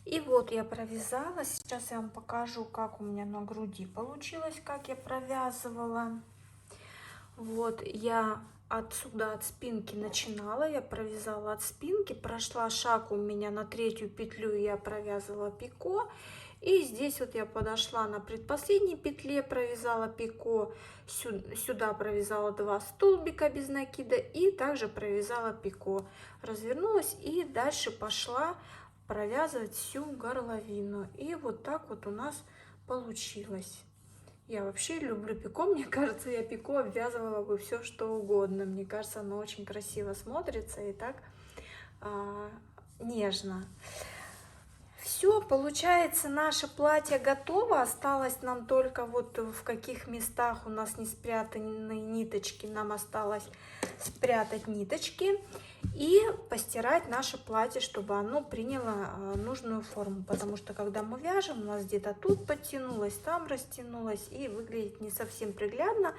И вот я провязала, сейчас я вам покажу, как у меня на груди получилось, как я провязывала. Вот я отсюда от спинки начинала, я провязала от спинки, прошла шаг у меня на третью петлю, я провязывала пико, и здесь вот я подошла на предпоследней петле, провязала пико, сюда провязала 2 столбика без накида и также провязала пико, развернулась и дальше пошла провязывать всю горловину. И вот так вот у нас получилось. Я вообще люблю пико, мне кажется, я пико обвязывала бы все что угодно. Мне кажется, оно очень красиво смотрится и так нежно. Все, получается, наше платье готово. Осталось нам только вот в каких местах у нас не спрятаны ниточки. Нам осталось спрятать ниточки и постирать наше платье, чтобы оно приняло нужную форму. Потому что когда мы вяжем, у нас где-то тут подтянулось, там растянулось и выглядит не совсем приглядно.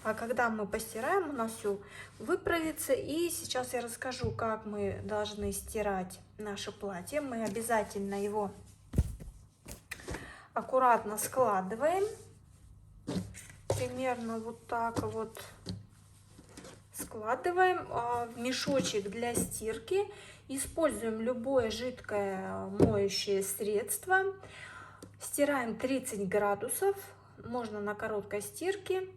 А когда мы постираем, у нас все выправится. И сейчас я расскажу, как мы должны стирать наше платье. Мы обязательно его аккуратно складываем. Примерно вот так вот складываем в мешочек для стирки. Используем любое жидкое моющее средство. Стираем 30 градусов. Можно на короткой стирке.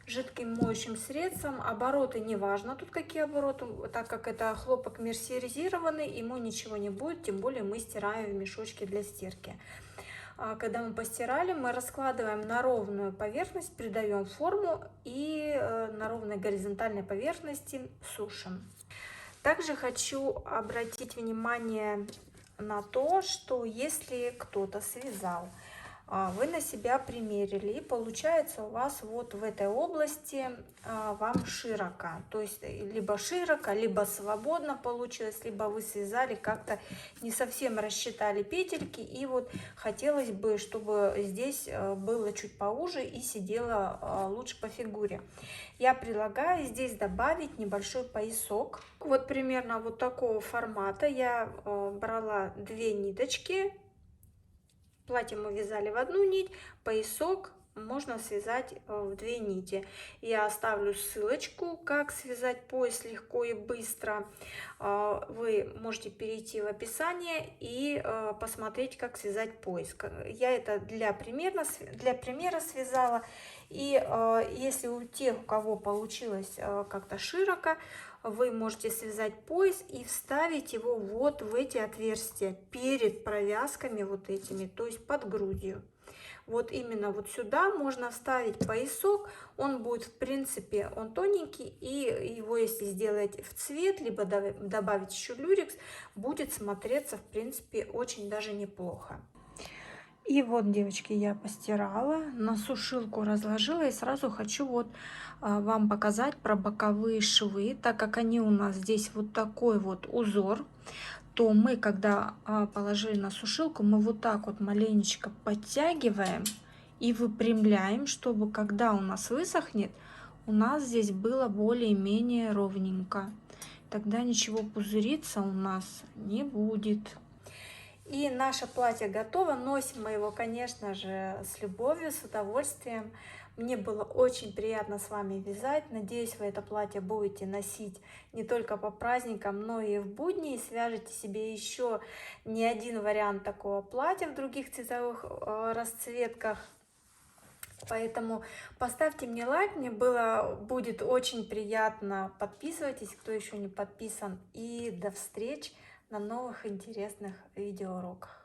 Жидким моющим средством. Обороты не важно тут какие обороты, так как это хлопок мерсеризированный, ему ничего не будет, тем более мы стираем в мешочке для стирки. Когда мы постирали, мы раскладываем на ровную поверхность, придаем форму и на ровной горизонтальной поверхности сушим. Также хочу обратить внимание на то, что если кто-то связал, вы на себя примерили, и получается у вас вот в этой области вам широко, то есть либо широко, либо свободно получилось, либо вы связали как-то не совсем рассчитали петельки, и вот хотелось бы, чтобы здесь было чуть поуже и сидело лучше по фигуре. Я предлагаю здесь добавить небольшой поясок, вот примерно вот такого формата. Я брала 2 ниточки. Платье мы вязали в одну нить, поясок можно связать в 2 нити. Я оставлю ссылочку, как связать пояс легко и быстро. Вы можете перейти в описание и посмотреть, как связать пояс. Я это для примера связала. И если у тех, у кого получилось как-то широко, вы можете связать пояс и вставить его вот в эти отверстия перед провязками вот этими, то есть под грудью. Вот именно вот сюда можно вставить поясок, он будет, в принципе, он тоненький, и его, если сделать в цвет, либо добавить еще люрекс, будет смотреться, в принципе, очень даже неплохо. И вот, девочки, я постирала, на сушилку разложила, и сразу хочу вот вам показать про боковые швы. Так как они у нас здесь вот такой вот узор, то мы, когда положили на сушилку, мы вот так вот маленечко подтягиваем и выпрямляем, чтобы когда у нас высохнет, у нас здесь было более-менее ровненько. Тогда ничего пузыриться у нас не будет. И наше платье готово. Носим мы его, конечно же, с любовью, с удовольствием. Мне было очень приятно с вами вязать. Надеюсь, вы это платье будете носить не только по праздникам, но и в будни. И свяжете себе еще не один вариант такого платья в других цветовых расцветках. Поэтому поставьте мне лайк, мне будет очень приятно. Подписывайтесь, кто еще не подписан. И до встреч на новых интересных видеоуроках.